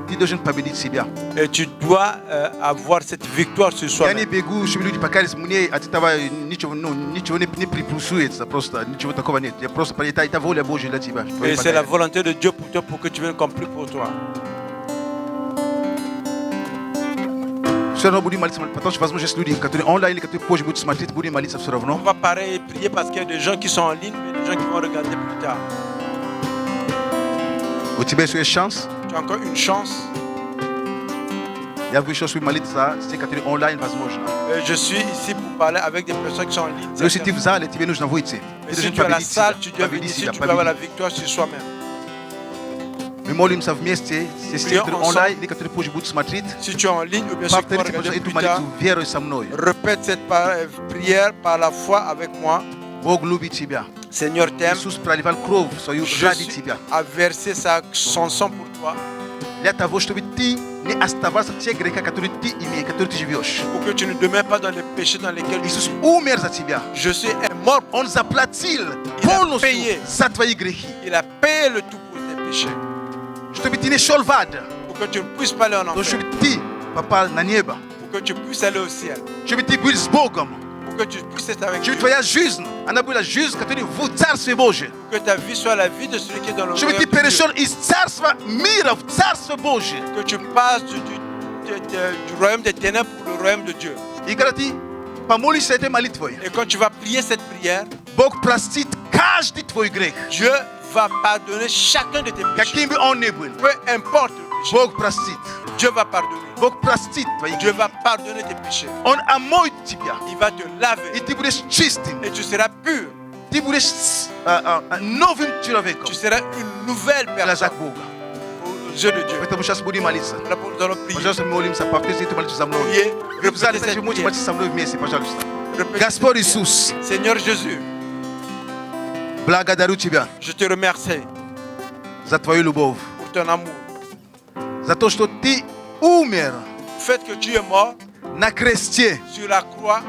ты должен победить себя. Et tu dois avoir cette victoire sur Я не soi-même. бегу, чтобы люди покались мне от этого ничего, ничего не приплюсуется, просто ничего такого нет. Я просто это воля Божья для тебя. Et c'est la volonté de Dieu pour toi, pour que tu viennes accomplir pour toi. Все равно будем молиться, потому что, возможно, есть люди, которые онлайн или которые позже будут смотреть, будем молиться все On равно. va pareil et prier parce qu'il y a des gens qui sont en ligne, mais des gens qui vont regarder plus tard. У тебя еще есть шанс. Tu as encore une chance. Я вышел, чтобы молиться с теми, которые онлайн, возможно. Je suis ici pour parler avec des personnes qui sont en ligne. Но если ты в зале, тебе нужно выйти. Mais Ты si должен tu es à la победить себя. salle, tu dois venir Победи ici, себя, tu dois avoir la победи. victoire sur soi-même. Мы молимся вместе, если те, которые ensemble. онлайн, или которые позже будут смотреть. Si tu es en ligne ou bien ceux qui vont Повторите, пожалуйста, regarder эту plus tard, молитву верой со мной. répète cette prière par la foi avec moi. Бог любит тебя. Seigneur t'aime. Иисус проливал кровь свою ради Jésus тебя. a versé son sang pour toi, Для того, чтобы ты не оставался в тех грехах, которые ты имеешь, которые ты живешь. pour que tu ne demeures pas dans les péchés dans lesquels tu Иисус vis. умер за тебя. Jésus est mort. Он заплатил Il a полностью payé. за твои грехи. Il a payé le tout pour tes péchés. Чтобы ты не шел в ад, Pour que tu ne puisses pas aller en но enfer. чтобы ты попал на небо. Pour que tu puisses aller au ciel. Чтобы ты был с Богом. Pour que tu puisses être avec Чтобы Dieu. твоя жизнь, она была жизнь, которая в Царстве Божьем. Que ta vie soit la vie de celui qui est dans le Чтобы royaume ты de Dieu. перешел из Царства мира в Царство Божье. Que tu passes du royaume des ténèbres pour le royaume de Dieu. И когда ты помолишься этой молитвой, Et quand tu vas prier cette prière, Бог простит каждый твой грех. Dieu va pardonner chacun de tes péchés. Каким бы он ни был, Peu importe le péché, Бог простит. Dieu va pardonner. Bog простит твои Dieu грехи. va pardonner tes péchés. Он омоет тебя. Il va te И laver. ты будешь чистым. Et tu seras pur. Ты будешь новым человеком Tu seras une nouvelle в personne глазах Бога. aux yeux de Dieu. Поэтому сейчас будем молиться. Voilà pourquoi nous allons prier. Пожалуйста, мы молимся. Повторите эту молитву за мной. Priez. Вы обязательно Répétez cette можете prière. молиться со мной вместе, пожалуйста. Répétez. Господь Иисус, Seigneur Jésus, благодарю Тебя je te remercie за Твою любовь, pour ton amour. за то, что Ты умер Le fait que tu es mort на кресте sur la croix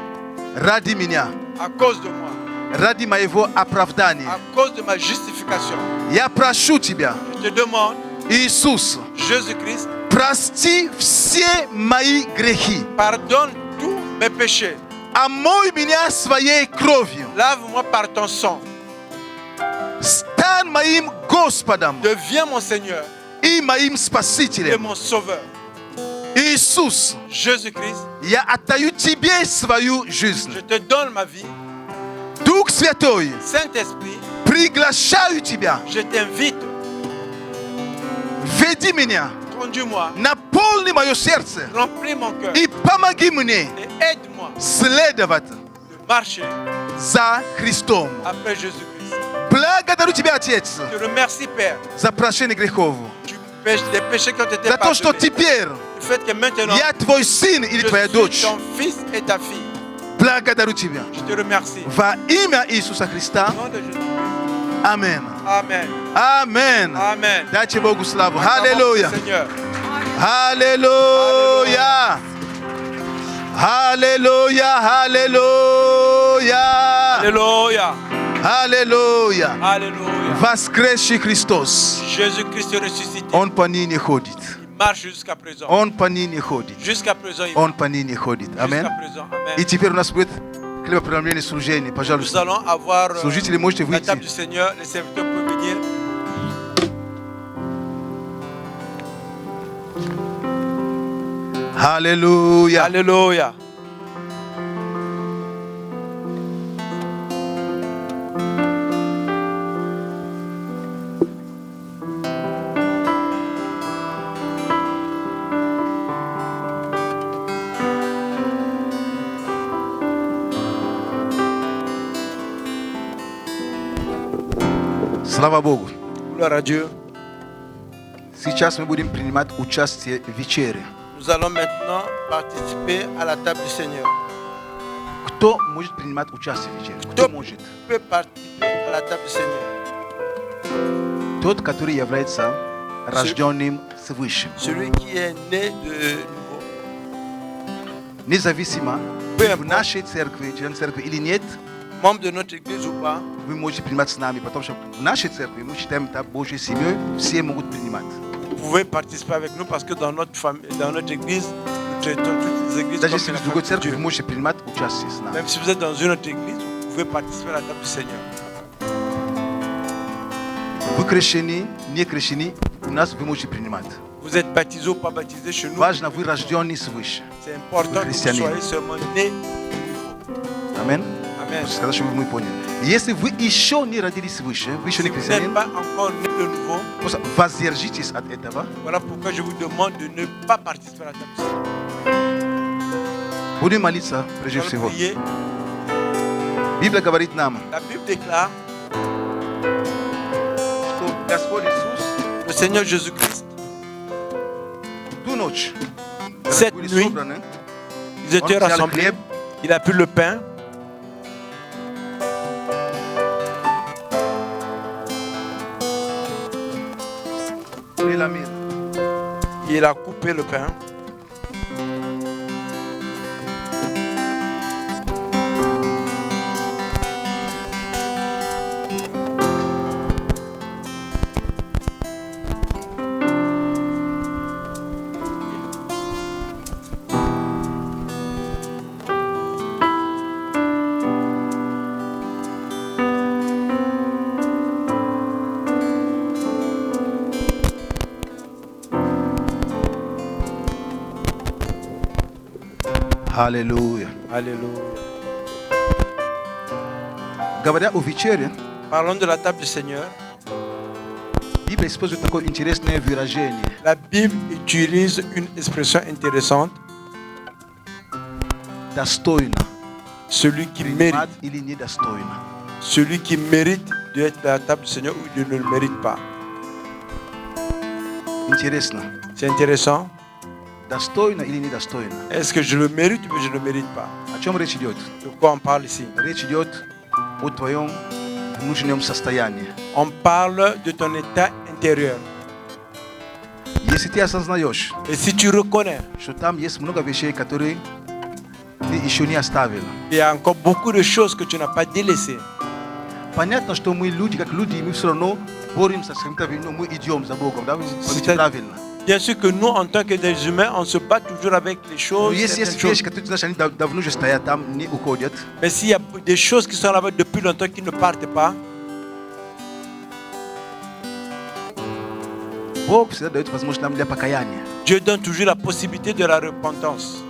ради меня, à cause de moi, ради моего оправдания. à cause de ma justification. Я прошу Тебя, Je te demande, Иисус, Jésus-Christ, прости все мои грехи. pardonne tous mes péchés. Омой меня своей кровью. Lave-moi par ton sang. Стань моим Господом Deviens mon Seigneur и моим et Спасителем. mon Sauveur. Иисус, Jésus-Christ, я отдаю Тебе свою жизнь. je te donne ma vie. Дух Святой, Saint-Esprit, приглашаю Тебя. je t'invite, Веди меня, conduis-moi, наполни мое сердце remplis mon cœur и помоги мне et aide-moi следовать de marcher за Христом. après Jésus-Christ. Благодарю Тебя, Отец, Je te remercie, Père, за прощение грехов. des péchés qui ont été За то, что pardonnés. теперь Le fait que maintenant, я Твой сын или je Твоя suis дочь. ton fils et ta fille. Благодарю Тебя. Je te remercie. Во имя Иисуса Христа. Au nom de Jésus. Аминь. Amen. Аминь. Amen. Дайте Богу славу. Acclamons Аллилуйя. le Seigneur. Аллилуйя. Аллилуйя. Аллилуйя. Alléluia. Аллилуйя. Alléluia. Воскресший Христос. Jésus-Christ est ressuscité. Он по нине ходит. Il marche jusqu'à présent. Он по нине ходит. Jusqu'à présent, il Он по нине ходит. Аминь. Jusqu'à présent. Amen. И теперь у нас будет хлебопреломление служения. Nous Пожалуйста. allons avoir Служители, можете la table выйти. du Seigneur. Les serviteurs peuvent venir. Аллилуйя. Alléluia. Слава Богу. Gloire à Dieu. Сейчас мы будем принимать участие в вечере. Nous allons maintenant participer à la table du Seigneur. Кто может принимать участие в вечере? Кто может? Peut participer à la table du Seigneur. Тот, который является рожденным свыше. Celui qui est né de nouveau. Независимо, Peu в importe, нашей церкви, член церкви или нет, membre de notre église ou pas, вы можете принимать с нами, потому что в нашей церкви мы считаем это Божьей семьей, все могут принимать. vous pouvez participer avec nous parce que dans notre famille, dans notre église, nous traitons toutes les églises Даже comme если la вы в другой famille de церкви, Dieu. вы можете принимать участие с нами. Même si vous êtes dans une autre église, vous pouvez participer à la table du Seigneur. Вы крещены, не крещены, у нас вы можете принимать. Vous êtes baptisé ou pas baptisé chez nous. Важно, вы рожденный свыше. C'est important que vous Christianisme. soyez seulement né de nouveau. Аминь. Amen. Сказать, чтобы мы поняли. Если вы еще не родились свыше, вы еще Si не vous n'êtes христианин, pas encore né de nouveau, просто воздержитесь от этого. voilà pourquoi je vous demande de ne pas participer à la table du Seigneur. Будем молиться Nous прежде allons всего. prier. Библия говорит нам, La Bible déclare что Господь Иисус le Seigneur Jésus-Christ, ту ночь, cette были nuit, собраны, ils étaient он взял rassemblés. хлеб, Il a pris le pain, преломил. il a coupé le pain. Аллилуйя. Alléluia. Говоря о вечере, Parlons de la table du Seigneur. Biblia использует такое интересное выражение. La Bible utilise une expression intéressante. Достойно. Celui qui mérite. Принимать или недостойно. Celui qui mérite d'être à la table du Seigneur ou de ne le mérite pas. Интересно. C'est intéressant. Достойно или недостойно? Est-ce que je le mérite ou je ne le mérite pas? О чем речь идет? De quoi on parle ici? Речь идет о твоем внутреннем состоянии. On parle de ton état intérieur. Если ты осознаешь, Et si tu reconnais, что там есть много вещей, которые ты еще не оставил. il y a encore beaucoup de choses que tu n'as pas délaissées. Понятно, что мы люди, как люди, мы все равно боремся с каким-то вином, мы идем за Богом, да? C'est- Правильно. Bien sûr que nous, en tant que des humains, on se bat toujours avec les Но choses. если certaines есть choses. вещи, которые, знаешь, они давно уже стоят там, не уходят, Mais s'il y a des choses qui sont là-bas depuis longtemps qui ne partent pas, Бог всегда дает возможность нам для покаяния. Dieu donne toujours la possibilité de la repentance.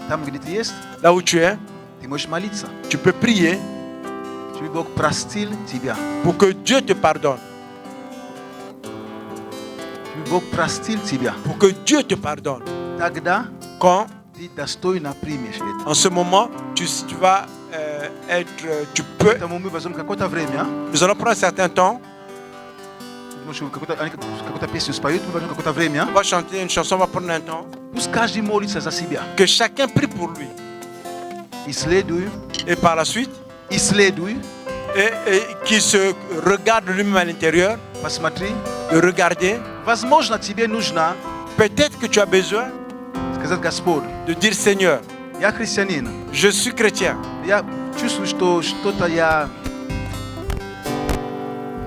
Там, где ты есть, Là où tu es, ты можешь молиться. tu peux prier Чтобы Бог простил тебя. pour que Dieu te pardonne. Чтобы Бог простил тебя. Pour que Dieu te pardonne. Тогда Quand, ты достойно примешь это. en ce moment, tu vas tu peux. Поэтому мы возьмем какое-то время, Nous allons prendre un certain temps. может, они какую-то песню споют, мы возьмем какое-то время. On va chanter une chanson, on va prendre un temps. Пусть каждый молится за себя. Que chacun prie pour lui. Исследуй, Et par la suite, исследуй, et qu'il se regarde lui-même à l'intérieur, посмотри. de regarder. Возможно, тебе нужно Peut-être que tu as besoin сказать: Господь, de dire Seigneur, я христианин. je suis chrétien. Я чувствую, что что-то я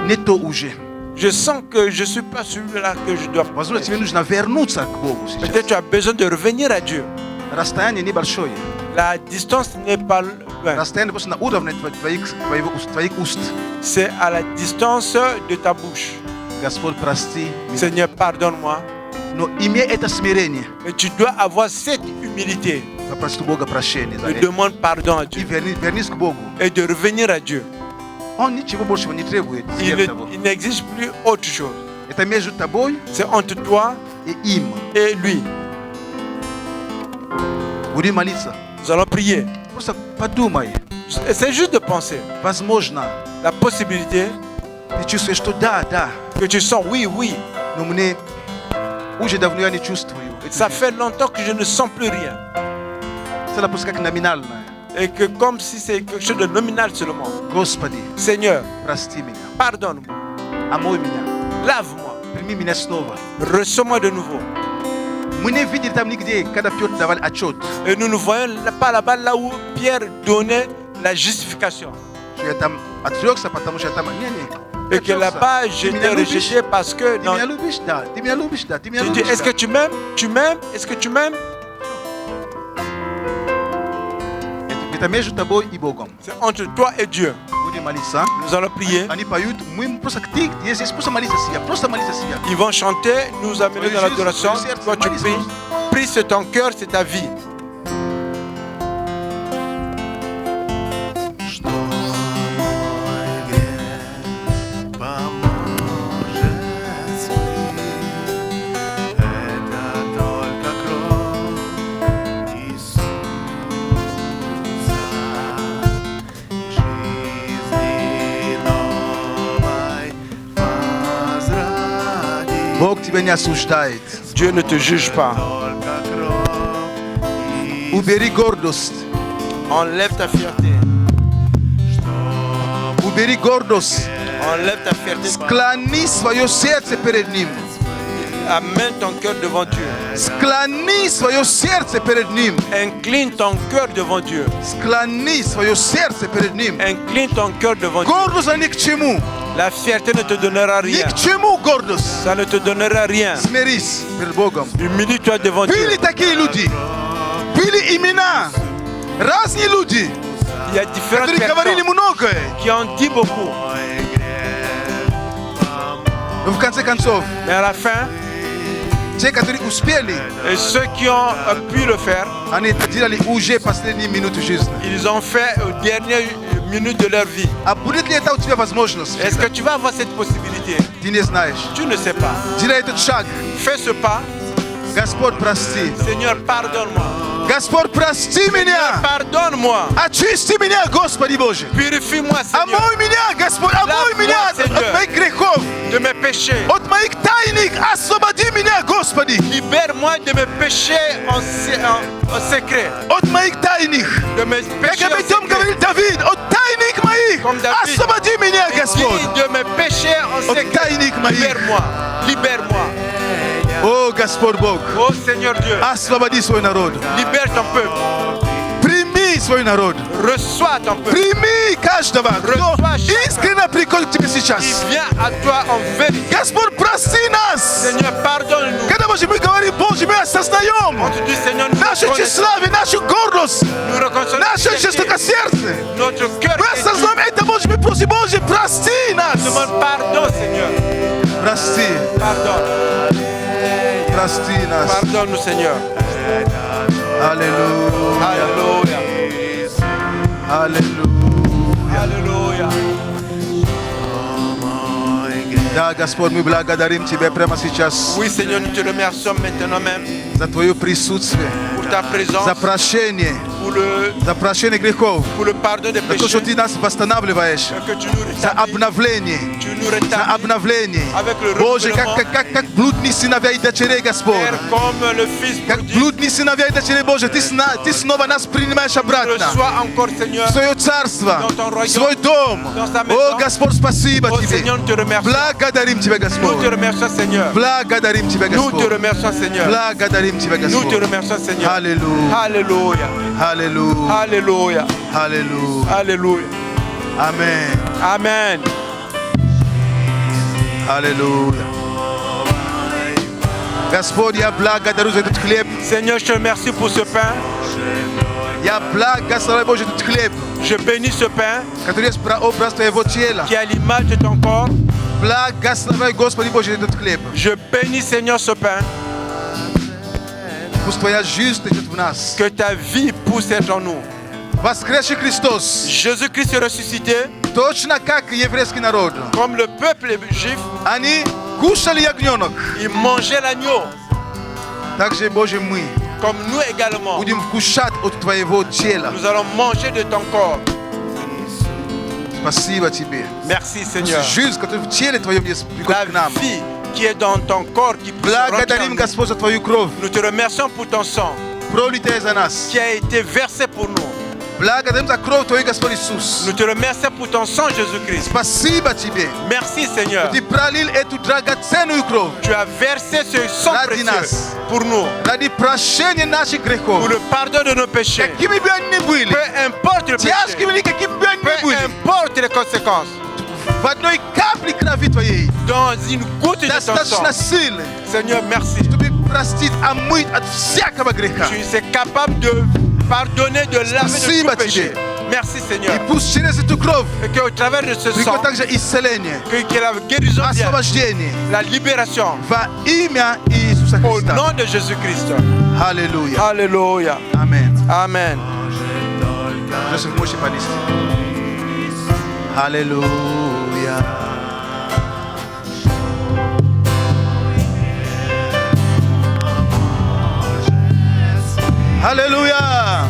не то уже. Je sens que je ne suis pas celui-là que je dois. Возможно, тебе нужно вернуться к Богу Peut-être сейчас. tu as besoin de revenir à Dieu. Расстояние небольшое. La distance n'est pas loin. Расстояние просто на уровне твоих уст. C'est à la distance de ta bouche. Господь, прости меня. Seigneur, pardonne-moi. Но имей это смирение. Mais tu dois avoir cette humilité. Попроси у Бога прощения за De это. demander pardon à И Dieu. вернись к Богу. Et de revenir à Dieu. Он ничего большего не требует сверх того. Il n'existe plus autre chose. Это между тобой C'est entre toi и им. et lui. Будем молиться. Nous allons prier. Просто подумай. C'est juste de penser. Возможно, La possibilité ты чувствуешь, что да, que tu sens, oui, oui. но мне уже давно я не чувствую. Ça fait longtemps que je ne sens plus rien. Это просто как номинальное. Et que comme si c'est quelque chose de nominal seulement. Господи, Seigneur, прости меня. pardonne-moi. Омой меня. Lave-moi. Прими меня снова. Reçois-moi de nouveau. Мы не видели там нигде, когда Петр давал отчет, Et nous ne voyons pas là-bas là où Pierre donnait la justification. что я там отрекся, потому что я там... Не. Et que là-bas, j'étais rejeté parce que... Ты Non. меня любишь? Да. Ты меня любишь? Да. Ты меня Tu dis, любишь? est-ce que Да. tu m'aimes? Tu m'aimes? Est-ce que tu m'aimes? Это между тобой и Богом. C'est entre toi et Dieu. Будем молиться. Nous allons prier. Они поют, мы просто ты здесь просто молись за себя, просто молись за себя. Ils vont chanter, nous amener dans l'adoration. Toi, tu pries. Prie, c'est ton cœur, c'est ta vie. Что мой грех поможет смыть? Это только кровь Иисуса. Жизни новой возродить. Бог тебя не осуждает. Dieu ne te juge pas. Только кровь Убери гордость. Enlève ta fierté. Убери гордость. Enlève ta fierté. Склони свое сердце перед Ним. Amène ton cœur devant Dieu. Склони свое сердце перед Ним. Incline ton cœur devant Dieu. Склони свое сердце перед Ним. Incline ton cœur devant Dieu. Гордость ни к чему. La fierté ne te donnera Ни rien. к чему гордость. Ça ne te donnera rien. Смирись перед Богом. Humilie-toi devant Dieu. Были такие люди. Были имена. Разные люди, Il y a différentes которые говорили personnes многое. qui ont dit beaucoup. Но в конце концов, Mais à la fin, те, которые успели, et ceux qui ont pu le faire, они это делали уже последние минуты жизни. ils ont fait aux dernières minutes de leur vie. А будет ли это у тебя возможность? Est-ce que tu vas avoir cette possibilité? идти. Ты не знаешь. Tu ne sais pas. Делай этот шаг. Fais ce pas. Господь, прости. Seigneur, pardonne-moi. Господь, прости меня. Pardonne-moi. Очисти меня, Господи Боже. Purifie-moi, Seigneur, Омой меня, Господь, омой Lave-moi, меня Seigneur. от моих грехов. de mes péchés. От моих тайных. Освободи меня, Господи. Libère-moi de mes péchés en secret. От моих тайных. De mes Как péchés об en этом secret. говорит Давид. От тайных моих. Comme David. Освободи меня, Et Господь. dis de mes péchés en От secret. тайных моих. Libère-moi. Libère-moi. О, Господь Бог. Oh Seigneur Dieu, Освободи свой народ. libère ton peuple. Прими свой народ. Reçois ton peuple. Прими каждого, кто Reçois chacun. искренне приходит к тебе Il сейчас. vient à toi en vérité. Господь, прости нас. Seigneur, pardonne-nous. Когда Боже, мы говорим, Боже, мы On осознаем te dit, Seigneur, nous наше reconnaissons, тщеславие, нашу гордость, nous reconnaissons наше notre жестокое сердце. notre cœur. Мы est dur. осознаем это, Боже, мы просим, Боже, прости нас. Demande pardon, Seigneur. Прости, Pardon. прости нас. Pardonne-nous, Seigneur. Аллилуйя, Alléluia. аллилуйя. Alléluia. Да, Господь, мы благодарим Тебя прямо сейчас Oui, Seigneur, nous te remercions maintenant même за Твое присутствие, pour ta présence, за прощение, за прощение грехов, pour le pardon des за то, что péchés, Ты нас восстанавливаешь, que tu nous за rétablis, обновление, tu nous за rétablis обновление. avec le Боже, renouvellement, как блудные сыновья и дочерей, Господь. Père, comme le Fils Как prodigue, блудные сыновья и дочерей, Боже, Ты снова нас принимаешь обратно reçois encore, Seigneur, в свое царство, dans ton в royaume, свой дом. dans ta О, maison. Господь, спасибо Oh Тебе. Seigneur, nous te remercions. Благодарим Тебя, Nous te Господь. remercions, Seigneur. Благодарим Тебя, Nous te Господь. remercions, Seigneur. Благодарим Тебя, Nous te Господь. remercions, Seigneur. Аллилуйя, Alléluia. аллилуйя, Alléluia. аллилуйя. Alléluia. Аминь, Amen. аллилуйя. Господь, я благодарю за этот хлеб. Seigneur, je te remercie pour ce pain. Я благословляю, Боже, этот хлеб, Je bénis ce pain который есть прообраз Твоего тела. qui est à l'image de ton corps. Благословляй, Господи Боже, этот хлеб. Je bénis, Seigneur, ce pain. Пусть Твоя жизнь идет в нас. Que ta vie puisse être en nous. Воскресший Христос, Jésus-Christ est ressuscité, точно как еврейский народ. comme le peuple juif, Они кушали ягненок. il mangeait l'agneau, Также, Боже, мы comme nous également. будем вкушать от Твоего тела. Nous allons manger de ton corps. Спасибо Тебе. Merci, Пусть Seigneur. жизнь, которая в теле Твоем есть, La приходит к нам. vie qui est dans ton corps, qui puisse rentrer en Благодарим, nous. Господь, за Твою кровь, Nous te remercions pour ton sang пролитая за нас. qui a été versé pour nous. Благодарим за кровь Твою, Господь Иисус. Nous te remercions pour ton sang, Jésus-Christ. Спасибо Тебе. Merci, Seigneur. Ты пролил эту драгоценную кровь Tu as versé ce sang Ради précieux нас. pour nous, ради прощения наших pour грехов. le pardon de nos péchés. Какими бы они ни были, Peu importe le péché, тяжкими ли, какими бы они peu ни были, importe les conséquences, в одной капле крови Твоей dans une goutte de ton sang. достаточно силы, Seigneur, merci. чтобы простить, омыть от всякого греха. Tu es capable de pardonner, de laver de Спасибо tout péché. тебе. Merci, Seigneur. И пусть через эту кровь Et qu'au travers de ce sang, приходит также исцеление, que la guérison vienne, освобождение la libération. во имя Иисуса Au Христа. nom de Jésus-Christ. Аллилуйя. Alléluia. Аминь. Amen. Joseph, можешь понести. Аллилуйя. Аллилуйя.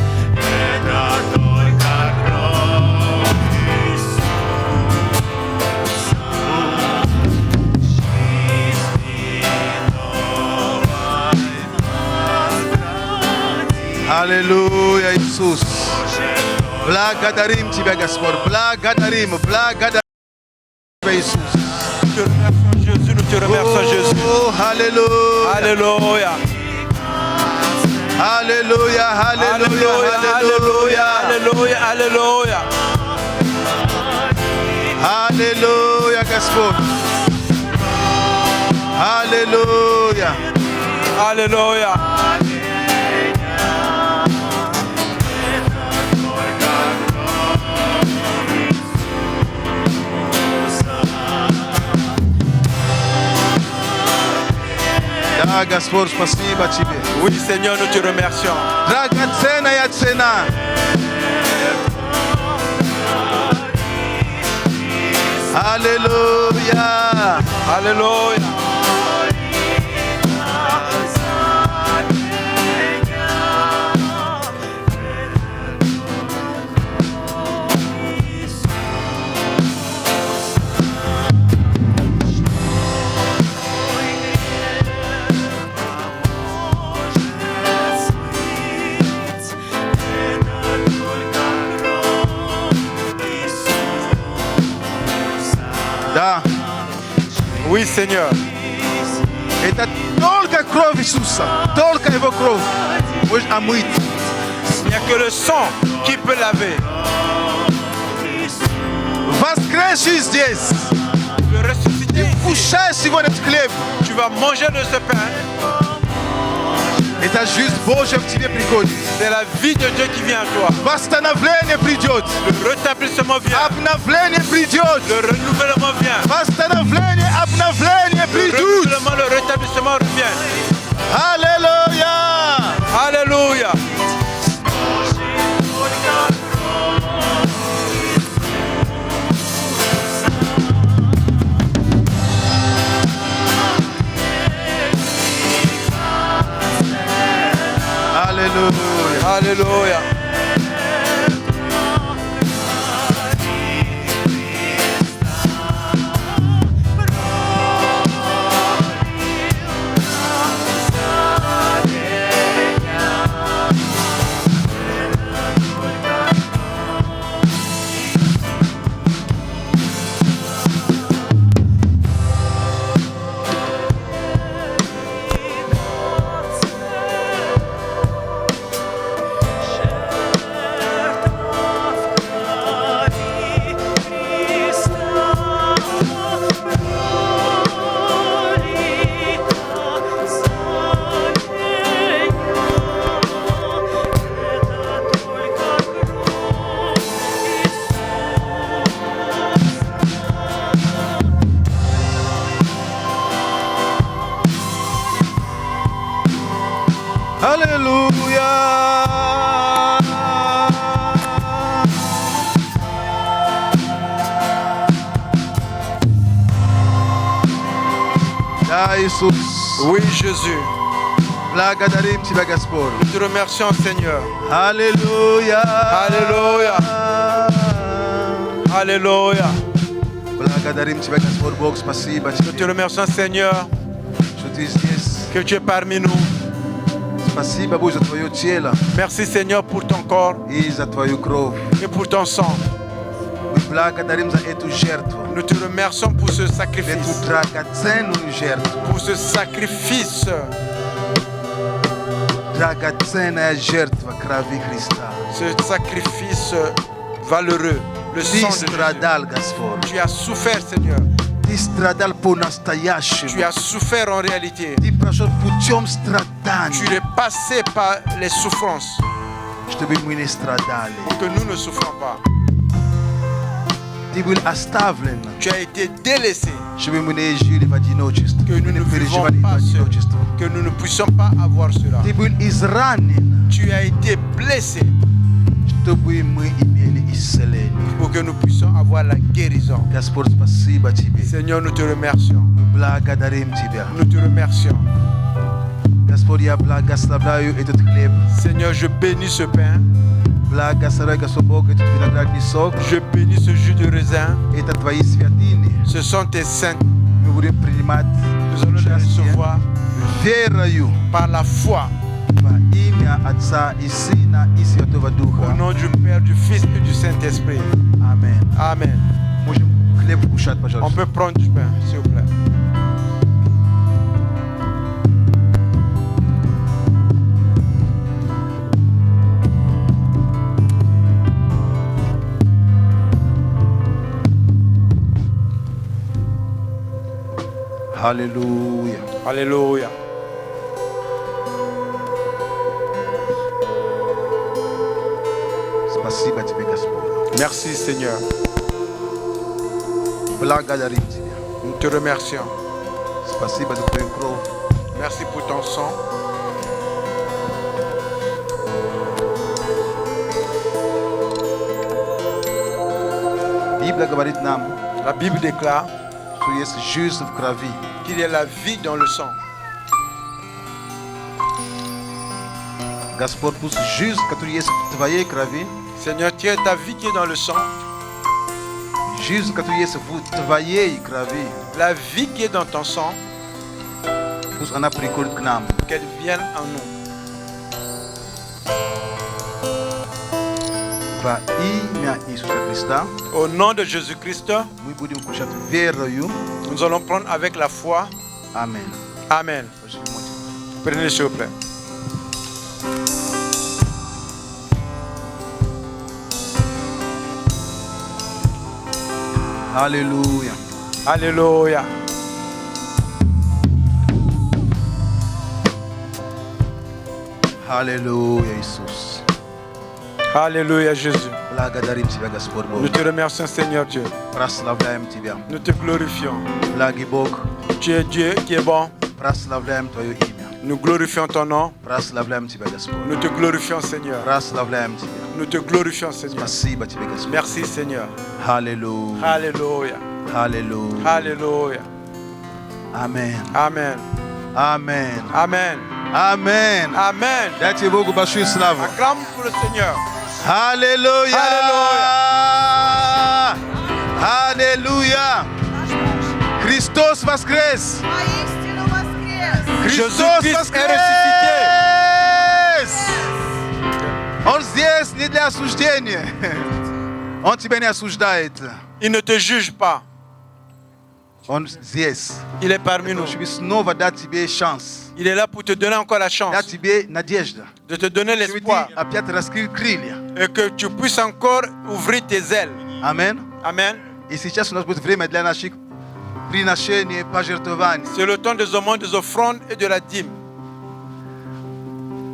Аллилуйя, Иисус. Благодарим Тебя, Господь. Благодарим Тебя, Иисус. Nous te remercions, Jésus. Oh, Аллилуйя. Alléluia. Аллилуйя, аллилуйя, Alléluia. аллилуйя. Alléluia. Alléluia. Аллилуйя, Господь. Аллилуйя. Alléluia. Да, Господь, спасибо Тебе. Oui, Seigneur, nous te remercions. Драгоценная цена. Alléluia. Alléluia. Да. Oui, Seigneur. Это только кровь Иисуса. Только Его кровь. Может омыть. Il n'y a que le sang qui peut laver. Воскресший здесь. Le ressuscité ici. Кушай сегодня этот хлеб. Tu vas manger de ce pain. Это жизнь Божья в тебе приходит. C'est la vie de Dieu qui vient à toi. Восстановление придет. Le rétablissement vient. Обновление придет. Le renouvellement vient. Восстановление, обновление Le придут. renouvellement, le rétablissement revient. Аллилуйя. Alléluia. Аллилуйя. Alléluia. Аллилуйя. Да, Иисус. Oui, Jésus. Благодарим Тебя, Господь. Nous te remercions, Seigneur. Аллилуйя. Alléluia. Alléluia. Благодарим Тебя, Господь Бог, спасибо Nous te Тебе, remercions, Seigneur, что Ты здесь. que tu es parmi nous. Спасибо, Бог, за Твое тело Merci, Seigneur, pour ton corps и за Твою кровь. et pour ton sang. Мы благодарим за эту жертву, Nous te remercions pour ce эту sacrifice. драгоценную жертву. Pour ce sacrifice. Драгоценная жертва крови Христа. Ce sacrifice valeureux. Le Ты sang de Jésus. страдал, Господь. Tu as souffert, Seigneur. Ты страдал по-настоящему. Tu as souffert en réalité. Ты прошел путем Tu страданий, es passé par les souffrances чтобы мы не страдали. pour que nous ne souffrons pas. Ты был оставлен, Tu as été délaissé, чтобы мы не жили в одиночестве, que nous не ne vivons переживали в pas seul, одиночестве. que nous ne puissions pas avoir cela. Ты был изранен, Tu as été blessé чтобы мы имели исцеление. pour que nous puissions avoir la guérison. Господь, спасибо Тебе. Seigneur, nous te remercions. Мы благодарим Тебя. Nous te remercions. Господь, я благословляю этот хлеб. Seigneur, je bénis ce pain. Благословляю, Господь Бог, этот виноградный сок. Je bénis ce jus de raisin. Это Твои святыни. Ce sont tes saints. Мы будем принимать Nous allons les участие recevoir верою par la foi. во имя Отца и Сына и Святого Au Духа. nom du Père, du Fils et du Saint-Esprit. Аминь. Amen. Можем хлеб кушать, On пожалуйста. peut prendre du pain, s'il vous plaît. Аллилуйя. Alléluia. Спасибо Тебе, Господь. Merci, Seigneur. Благодарим Тебя. Nous te remercions. Спасибо за Твою кровь. Merci pour ton sang. Библия говорит нам, La La Bible déclare tu jest żyz w krwi. qu'il y a la vie dans le sang. Господь, пусть жизнь, которая есть в твоей крови, Seigneur, tu as ta vie qui est dans le sang. жизнь, которая есть в твоей крови, La vie qui est dans ton sang, пусть она приходит к нам. qu'elle vienne en nous. Во имя Иисуса Христа Au nom de Jésus-Christ, мы будем кушать верою. nous allons prendre avec la foi. Аминь. Amen. Prenez s'il vous plaît. Аллилуйя. Alléluia. Аллилуйя, Иисус. Alléluia, Jésus. Благодарим Тебя, Господь Бог. Nous te remercions, Seigneur Dieu. Прославляем Тебя. Nous te glorifions. Благий Бог, Tu es Dieu qui est bon. прославляем Твое имя. Nous glorifions ton nom. Прославляем Тебя, Господь. Nous te glorifions, Seigneur. Прославляем Тебя. Nous te glorifions, Seigneur. Спасибо Тебе, Господь. Merci, Seigneur. Аллилуйя. Alléluia. Аллилуйя. Alléluia. Аминь. Amen. Аминь. Amen. Аминь. Amen. Дайте Богу большую славу. Acclame pour le Seigneur. Аллилуйя. Аллилуйя. Христос воскрес. Христос Jésus-Christ est ressuscité. воскрес. Он здесь не для осуждения. Он тебя не осуждает. Il ne te juge pas. Он здесь. Il est parmi nous. Чтобы снова дать тебе шанс. Il est là pour te donner encore la chance, Дать тебе надежду. de te donner Чтобы ты l'espoir опять раскрыл крылья. et que tu puisses encore ouvrir tes ailes. Аминь. Amen. И сейчас у нас будет время для наших приношений, пожертвований. C'est le temps des aumônes, des offrandes et de la dîme.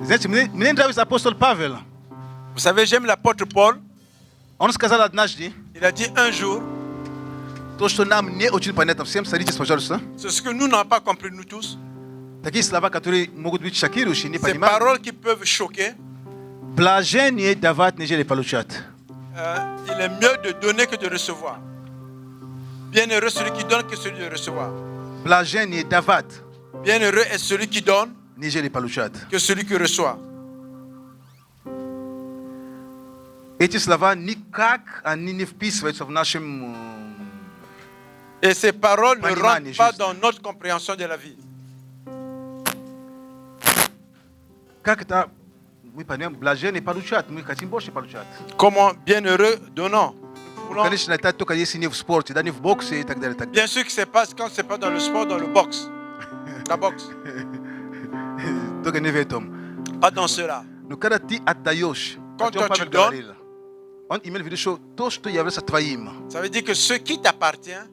Знаете, мне нравится апостол Павел. Vous savez, j'aime l'apôtre Paul. Он сказал однажды, Il a dit un jour, то, что нам не очень понятно всем, садитесь, пожалуйста. c'est ce que nous n'avons pas compris, nous tous. Такие слова, которые могут быть шокирующие, не Ces понимают. paroles qui peuvent choquer. Блажение давать, нежели получать. Il est mieux de donner que de recevoir. Bienheureux celui qui donne que celui de recevoir. Блажение давать, Bienheureux est celui qui donne нежели получать. que celui qui reçoit. Эти слова никак они не вписываются в нашем... Et ces paroles ne Понимание rentrent pas juste. dans notre compréhension de la vie. Как это... Мы понимаем, блажение получать, мы хотим больше получать. Comment bienheureux donnant. Nous voulons- Конечно, это только если не в спорте, да, не в боксе и так далее. Так далее. Bien sûr que c'est pas quand c'est pas dans le sport, dans le boxe. La boxe. Только не в этом. Pas dans cela. Но когда ты отдаешь, Quand о чем toi Павел tu donnes, говорил, он имел в виду, что то, что является твоим, Ça veut dire que ce qui t'appartient,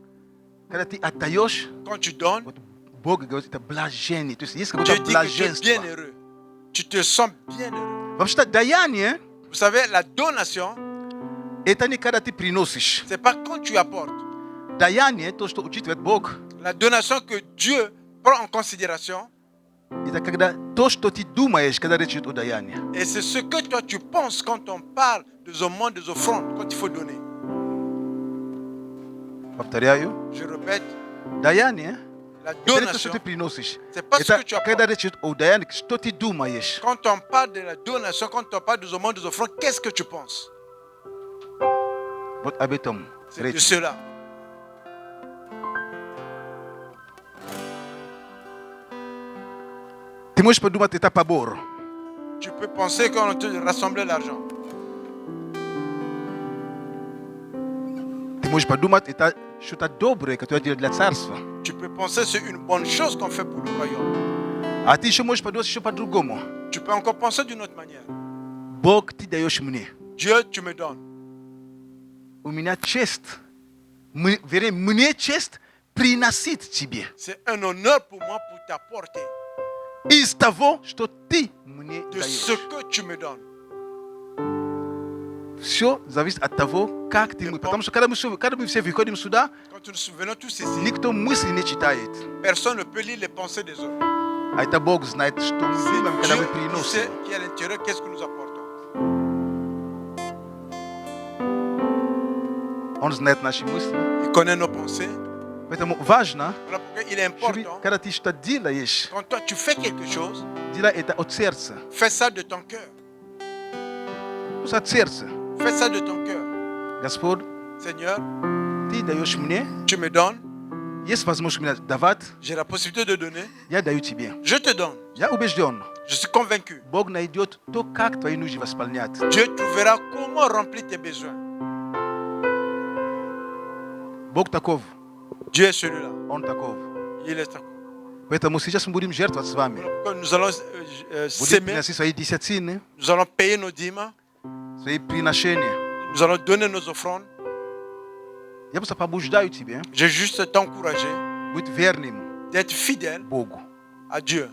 когда ты отдаешь, quand tu donnes, вот Бог говорит, это блажение. То есть есть Dieu какое-то dit que tu es блаженство. bienheureux. Tu te sens bienheureux. Вообще-то даяние, Vous savez, la donation, это не когда ты приносишь. c'est pas quand tu apportes. Даяние, то, что учитывает Бог, La donation que Dieu prend en considération, это когда то, что ты думаешь, когда речь идет о даянии. et c'est ce que toi tu penses quand on parle des aumônes, des offrandes, quand il faut donner. Повторяю, Je répète, даяние, la это не то, что donation, ты приносишь. c'est pas ce Это que tu apportes. когда речь идет о даянии, что ты думаешь. Quand on parle de la donation, quand on parle des aumônes, des offrandes, qu'est-ce que tu penses? Вот об этом C'est de речь. cela. Ты можешь подумать, это побор. Tu peux penser qu'on te rassemblait l'argent. Ты можешь подумать, это что-то доброе, которое делает для царства. Tu peux penser que c'est une bonne chose qu'on fait pour le royaume. А ты еще можешь подумать еще по-другому. Tu peux encore penser d'une autre manière. Бог, ты даешь мне. Dieu, tu me donnes. У меня честь. Вернее, мне честь приносить тебе. C'est un honneur pour moi pour t'apporter Из того, что ты мне de ce даешь. que tu me donnes. Все зависит от того, как ты мы. Потому что когда мы все выходим сюда, Quand nous nous venons tous ici, никто мысли не читает. personne ne peut lire les pensées des autres. А это Бог знает, что мы C'est думаем, когда мы Dieu qui sait приносим. qui est à l'intérieur, qu'est-ce que nous apportons. On znает наши мысли. Il connaît nos pensées. Поэтому важно, Voilà pourquoi il est чтобы important, когда ты что-то делаешь, quand toi tu fais quelque chose, делай это от сердца. fais ça de ton cœur. Просто от сердца. Fais ça de ton cœur. Господь, Seigneur, ты даешь мне, tu me donnes, есть возможность мне давать, j'ai la possibilité de donner, я даю тебе. je te donne. Я убежден, Je suis convaincu. Бог найдет то, как твои нужды восполнять. Dieu trouvera comment remplir tes besoins. Бог таков, Dieu est celui-là. Он таков. Il est таков. Поэтому сейчас мы будем жертвовать с вами. Quand nous allons Будем s'aimer, приносить свои десятины, nous allons payer nos dîmes, свои приношения. nous allons donner nos offrandes. Я просто побуждаю тебя J'ai juste t'encourager быть верным d'être fidèle Богу. à Dieu.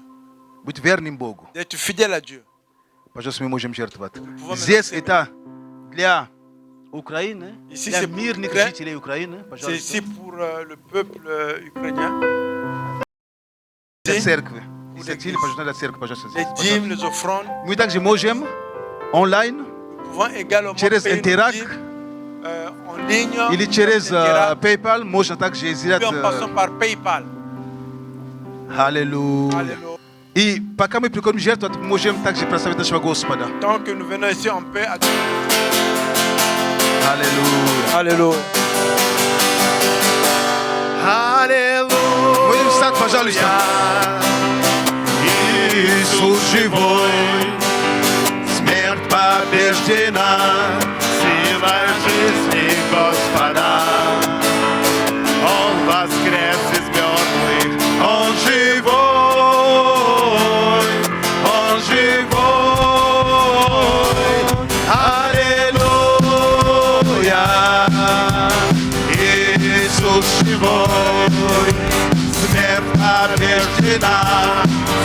Быть верным Богу. D'être fidèle à Dieu. Пожалуйста, мы можем жертвовать. pouvons Здесь maintenant это для Украины, Ici, для c'est pour мирных l'Ukraine. жителей Украины. C'est Пожалуйста. ici pour le peuple ukrainien. Для церкви. Pour Десятины, l'église. пожалуйста, для церкви, пожалуйста. Les здесь. dîmes, les offrandes. Мы также можем онлайн, Nous pouvons également через payer nos Interact dîmes en ligne. или через Interact, PayPal, можно также сделать. puis en passant par PayPal. Аллилуйя. Alléluia. И пока мы приходим жертвовать, мы можем также прославить нашего Господа. Tant que nous venons ici, on peut adorer. Аллилуйя. Alléluia. Аллилуйя. Будем встать, пожалуйста. Иисус живой, смерть побеждена, силой жизни Господа. Он воскрес из мертвых, Он живой, Он живой. Аллилуйя, Иисус живой, смерть побеждена,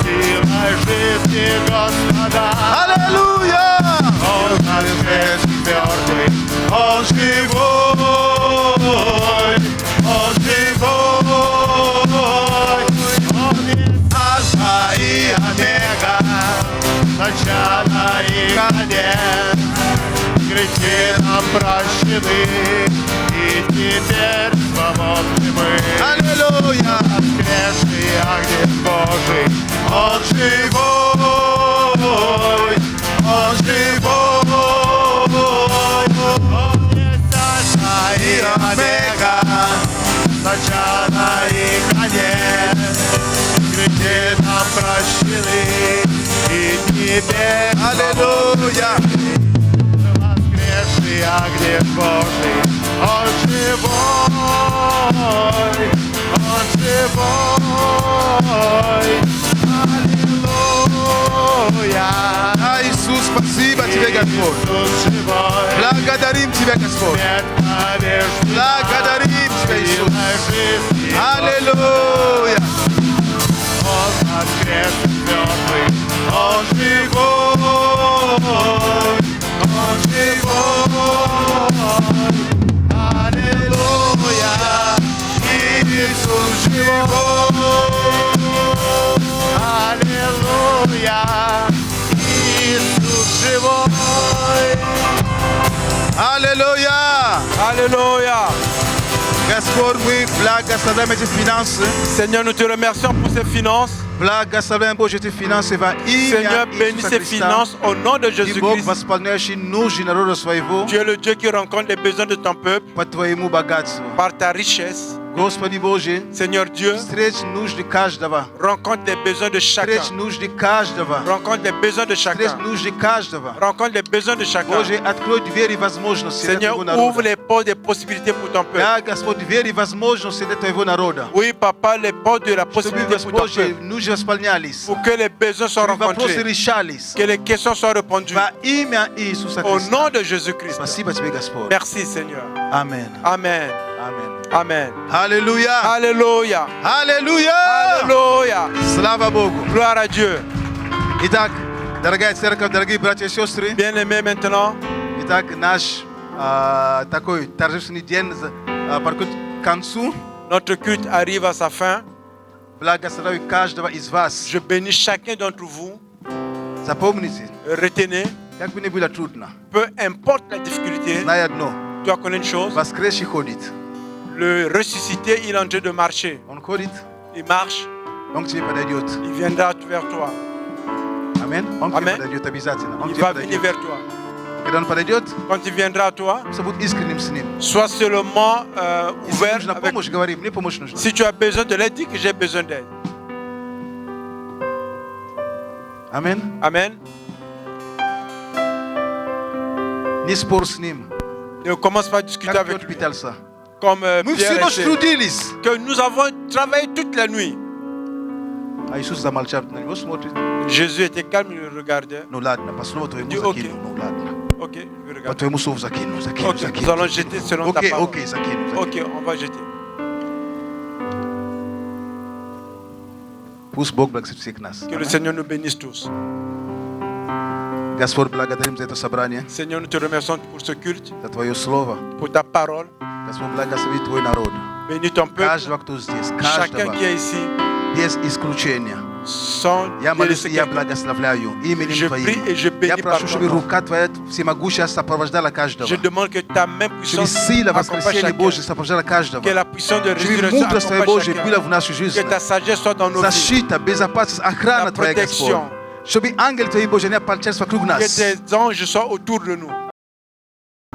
силой жизни Господа. Аллилуйя. Он воскрес из мертвых, Он живой, Он живой. Он есть Альфа и Омега, начало и конец. Грехи нам прощены, и теперь свободны мы. Аллилуйя. Воскресший Агнец Божий, Он живой, Он живой. Он есть Альфа и Омега, начало и конец. Грехи нам прощены, и теперь Аллилуйя. воскресший Агнец Божий, Он живой, Он живой. Аллилуйя. А, Иисус, спасибо тебе, Господь. Иисус живой, Благодарим тебя, Господь. смерть побеждена, Благодарим тебя, Иисус. силой жизни Аллилуйя. Он воскрес из мертвых, Он живой, Он живой. Аллилуйя, Иисус живой. Аллилуйя, Иисус живой. Аллилуйя. Alléluia. Господь, мы благословляем эти финансы. Seigneur, nous te remercions pour ces finances. Благословляем, Боже, эти финансы во имя Seigneur, bénis Иисуса ces Христа. finances au nom de И Бог, Jésus-Christ. восполняющий нужды народа своего Tu es le Dieu qui rencontre les besoins de ton peuple по Твоему богатству. par ta richesse. Господи Боже, Seigneur Dieu, встреч нужды каждого. rencontre les besoins de chacun. Встреч нужды каждого. Rencontre les besoins de Встреч chacun. нужды каждого. Rencontre les besoins de chacun. Боже, открой двери возможностей для Seigneur, Твоего ouvre народа. les portes des possibilités pour ton peuple. Да, Господь, двери возможностей для Твоего народа. Oui, Papa, les portes de la Чтобы, possibilité pour ton Господь, peuple. нужды восполнялись. Pour que les besoins soient Чтобы вопросы rencontrés. решались. Que les questions soient répondues. Во имя Иисуса Au Христа. nom de Jésus-Christ. Спасибо Тебе, Господь. Merci, Seigneur. Аминь. Amen. Аминь. Amen. Аллилуйя. Alléluia. Аллилуйя. Alléluia. Слава Богу. Gloire à Dieu. Итак, дорогая церковь, дорогие братья и сестры, Bien-aimés, maintenant, итак, наш такой торжественный день подходит к концу. notre culte arrive à sa fin. Благословляю каждого из вас. Je bénis chacun d'entre vous. Запомните, Retenez, как бы ни было трудно, peu importe la difficulté, знай одно, Tu dois connaître une chose. Воскрес și ходит. Le ressuscité, il est en train de marcher. Он ходит, Il marche, он к тебе подойдет. il viendra vers toi. Аминь. Он к тебе Amen. подойдет обязательно. Он к Il тебе va venir подойдет. vers toi. Когда он подойдет, Quand il viendra à toi, să будь искренним с ним. sois seulement Если ouvert. нужна Avec... помощь, говори, мне помощь нужна. Si tu as besoin de l'aide, dis que j'ai besoin d'aide. Аминь. Amen. Не спор с ним. Ne commence pas à discuter Как avec Петр lui. питался. Comme Мы Pierre всю ночь essaie. трудились. Que nous avons travaillé toute la nuit. А Иисус замолчал, на него смотрит. Jésus était calme, il le regardait. Ну ладно, по слову твоему Dis, закину. Ну ладно. Ok, je vais По regarder. твоему слову закину. Ok, nous allons jeter selon ta Окей, parole. окей, закину. Ok, on va jeter. Пусть Бог благословит всех нас. Que le Seigneur nous bénisse tous. Господь, благодарим за это собрание, Seigneur, nous te remercions pour ce culte, за Твое Слово. pour ta parole. Господь, благослови Твой народ. Bénis ton peuple, Каждого, кто здесь, chacun каждого, qui est ici, без исключения. sans Я молюсь, délaisser и я quelqu'un. благословляю именем Je Твоим. prie et je Я bénis par прошу, ton чтобы nom. рука Твоя всемогущая сопровождала каждого. Je demande que ta main Чтобы puissante сила accompagne воскресения chacun. Божьей сопровождала каждого. Que la puissance de Чтобы résurrection мудрость Твоя accompagne Божья была chacun. в нашу жизнь. Que ta sagesse soit dans nos vies. Защита, безопасность, охрана La Твоя, Господь. protection. Чтобы ангелы Твои Божьи не ополчались вокруг Que нас. tes anges soient autour de nous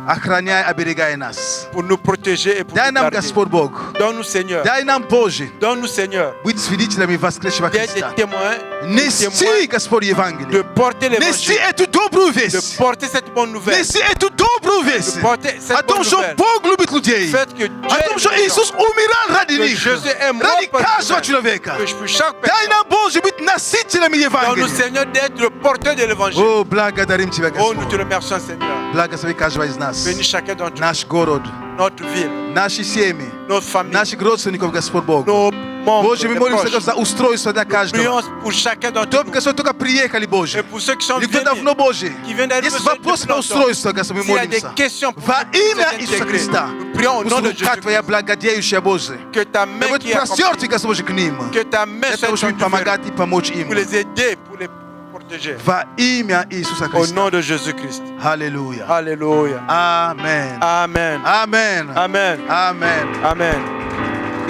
Охраняй, оберегай нас. pour nous protéger et pour Дай nous нам, garder. Господь Бог, Donne-nous, Seigneur. дай нам, Боже, Donne-nous, Seigneur, быть свидетелями воскресшего d'être Христа. des témoins, Нести, Господь, de Евангелие. porter Нести l'évangile, эту добрую de весть. porter cette bonne nouvelle, Нести эту добрую весть. de porter О cette том, bonne что nouvelle. Бог любит людей. Faites que О Dieu том, что aime les Иисус gens. умирал ради Que них. Jésus est mort Ради pour каждого nous. человека. Que pour chaque Дай personne. нам, Боже, быть носителями Donne-nous, Евангелия. Seigneur, d'être le porteur de l'évangile. О, благодарим Тебя, Oh, nous te Господь. remercions, Seigneur. Благослови каждого из нас. Bénis chacun d'entre nous, Наш город, notre ville, наши семьи, notre famille, наших родственников, Господь Бог. nos membres, Боже, мы les молимся proches. за устройство для каждого. Prions pour chacun d'entre Кто, nous. Господь, только приехали, Et Боже. pour ceux qui sont Или кто venus, давно, Боже. qui viennent d'arriver Есть sur вопрос cette на plantation. устройство, Господь, мы S'il y a des молимся. questions pour Во имя Иисуса s'intégrer, Христа. nous prions au nom Пусть de рука Jésus-Christ. Твоя благодеющая, Боже. Que ta Да main вот qui est accompagne, простерти, Господь, к ним. que ta main Для того, soit чтобы ouverte помогать и помочь им. pour les aider, pour les protéger. Во имя Иисуса Au Христа. nom de Jésus-Christ. Аллилуйя. Alléluia. Amen. Amen. Amen. Amen. Amen. Amen.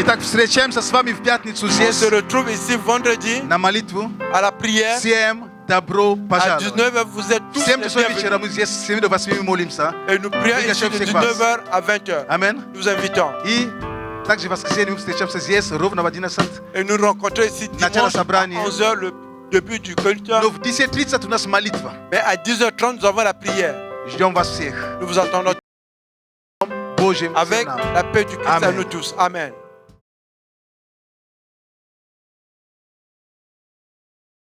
Итак, встречаемся с вами в пятницу On здесь se retrouve ici vendredi на молитву. à la prière. Всем добро À пожаловать. 19h, vous êtes tous Всем les часов bienvenus. вечера мы здесь с 7 до 8 мы молимся. Et nous prions ici de 19h à 20h. Amen. Nous invitons. И также в воскресенье мы встречаемся здесь ровно в 11. Et nous rencontrons ici Начало dimanche à собрания. 11h, le début du culte. Но в 10:30 у нас молитва. Mais à 10h30, nous avons la prière. Ждем вас всех. Nous vous attendons Божьим avec нам. la paix du Christ à Amen. nous tous. Amen.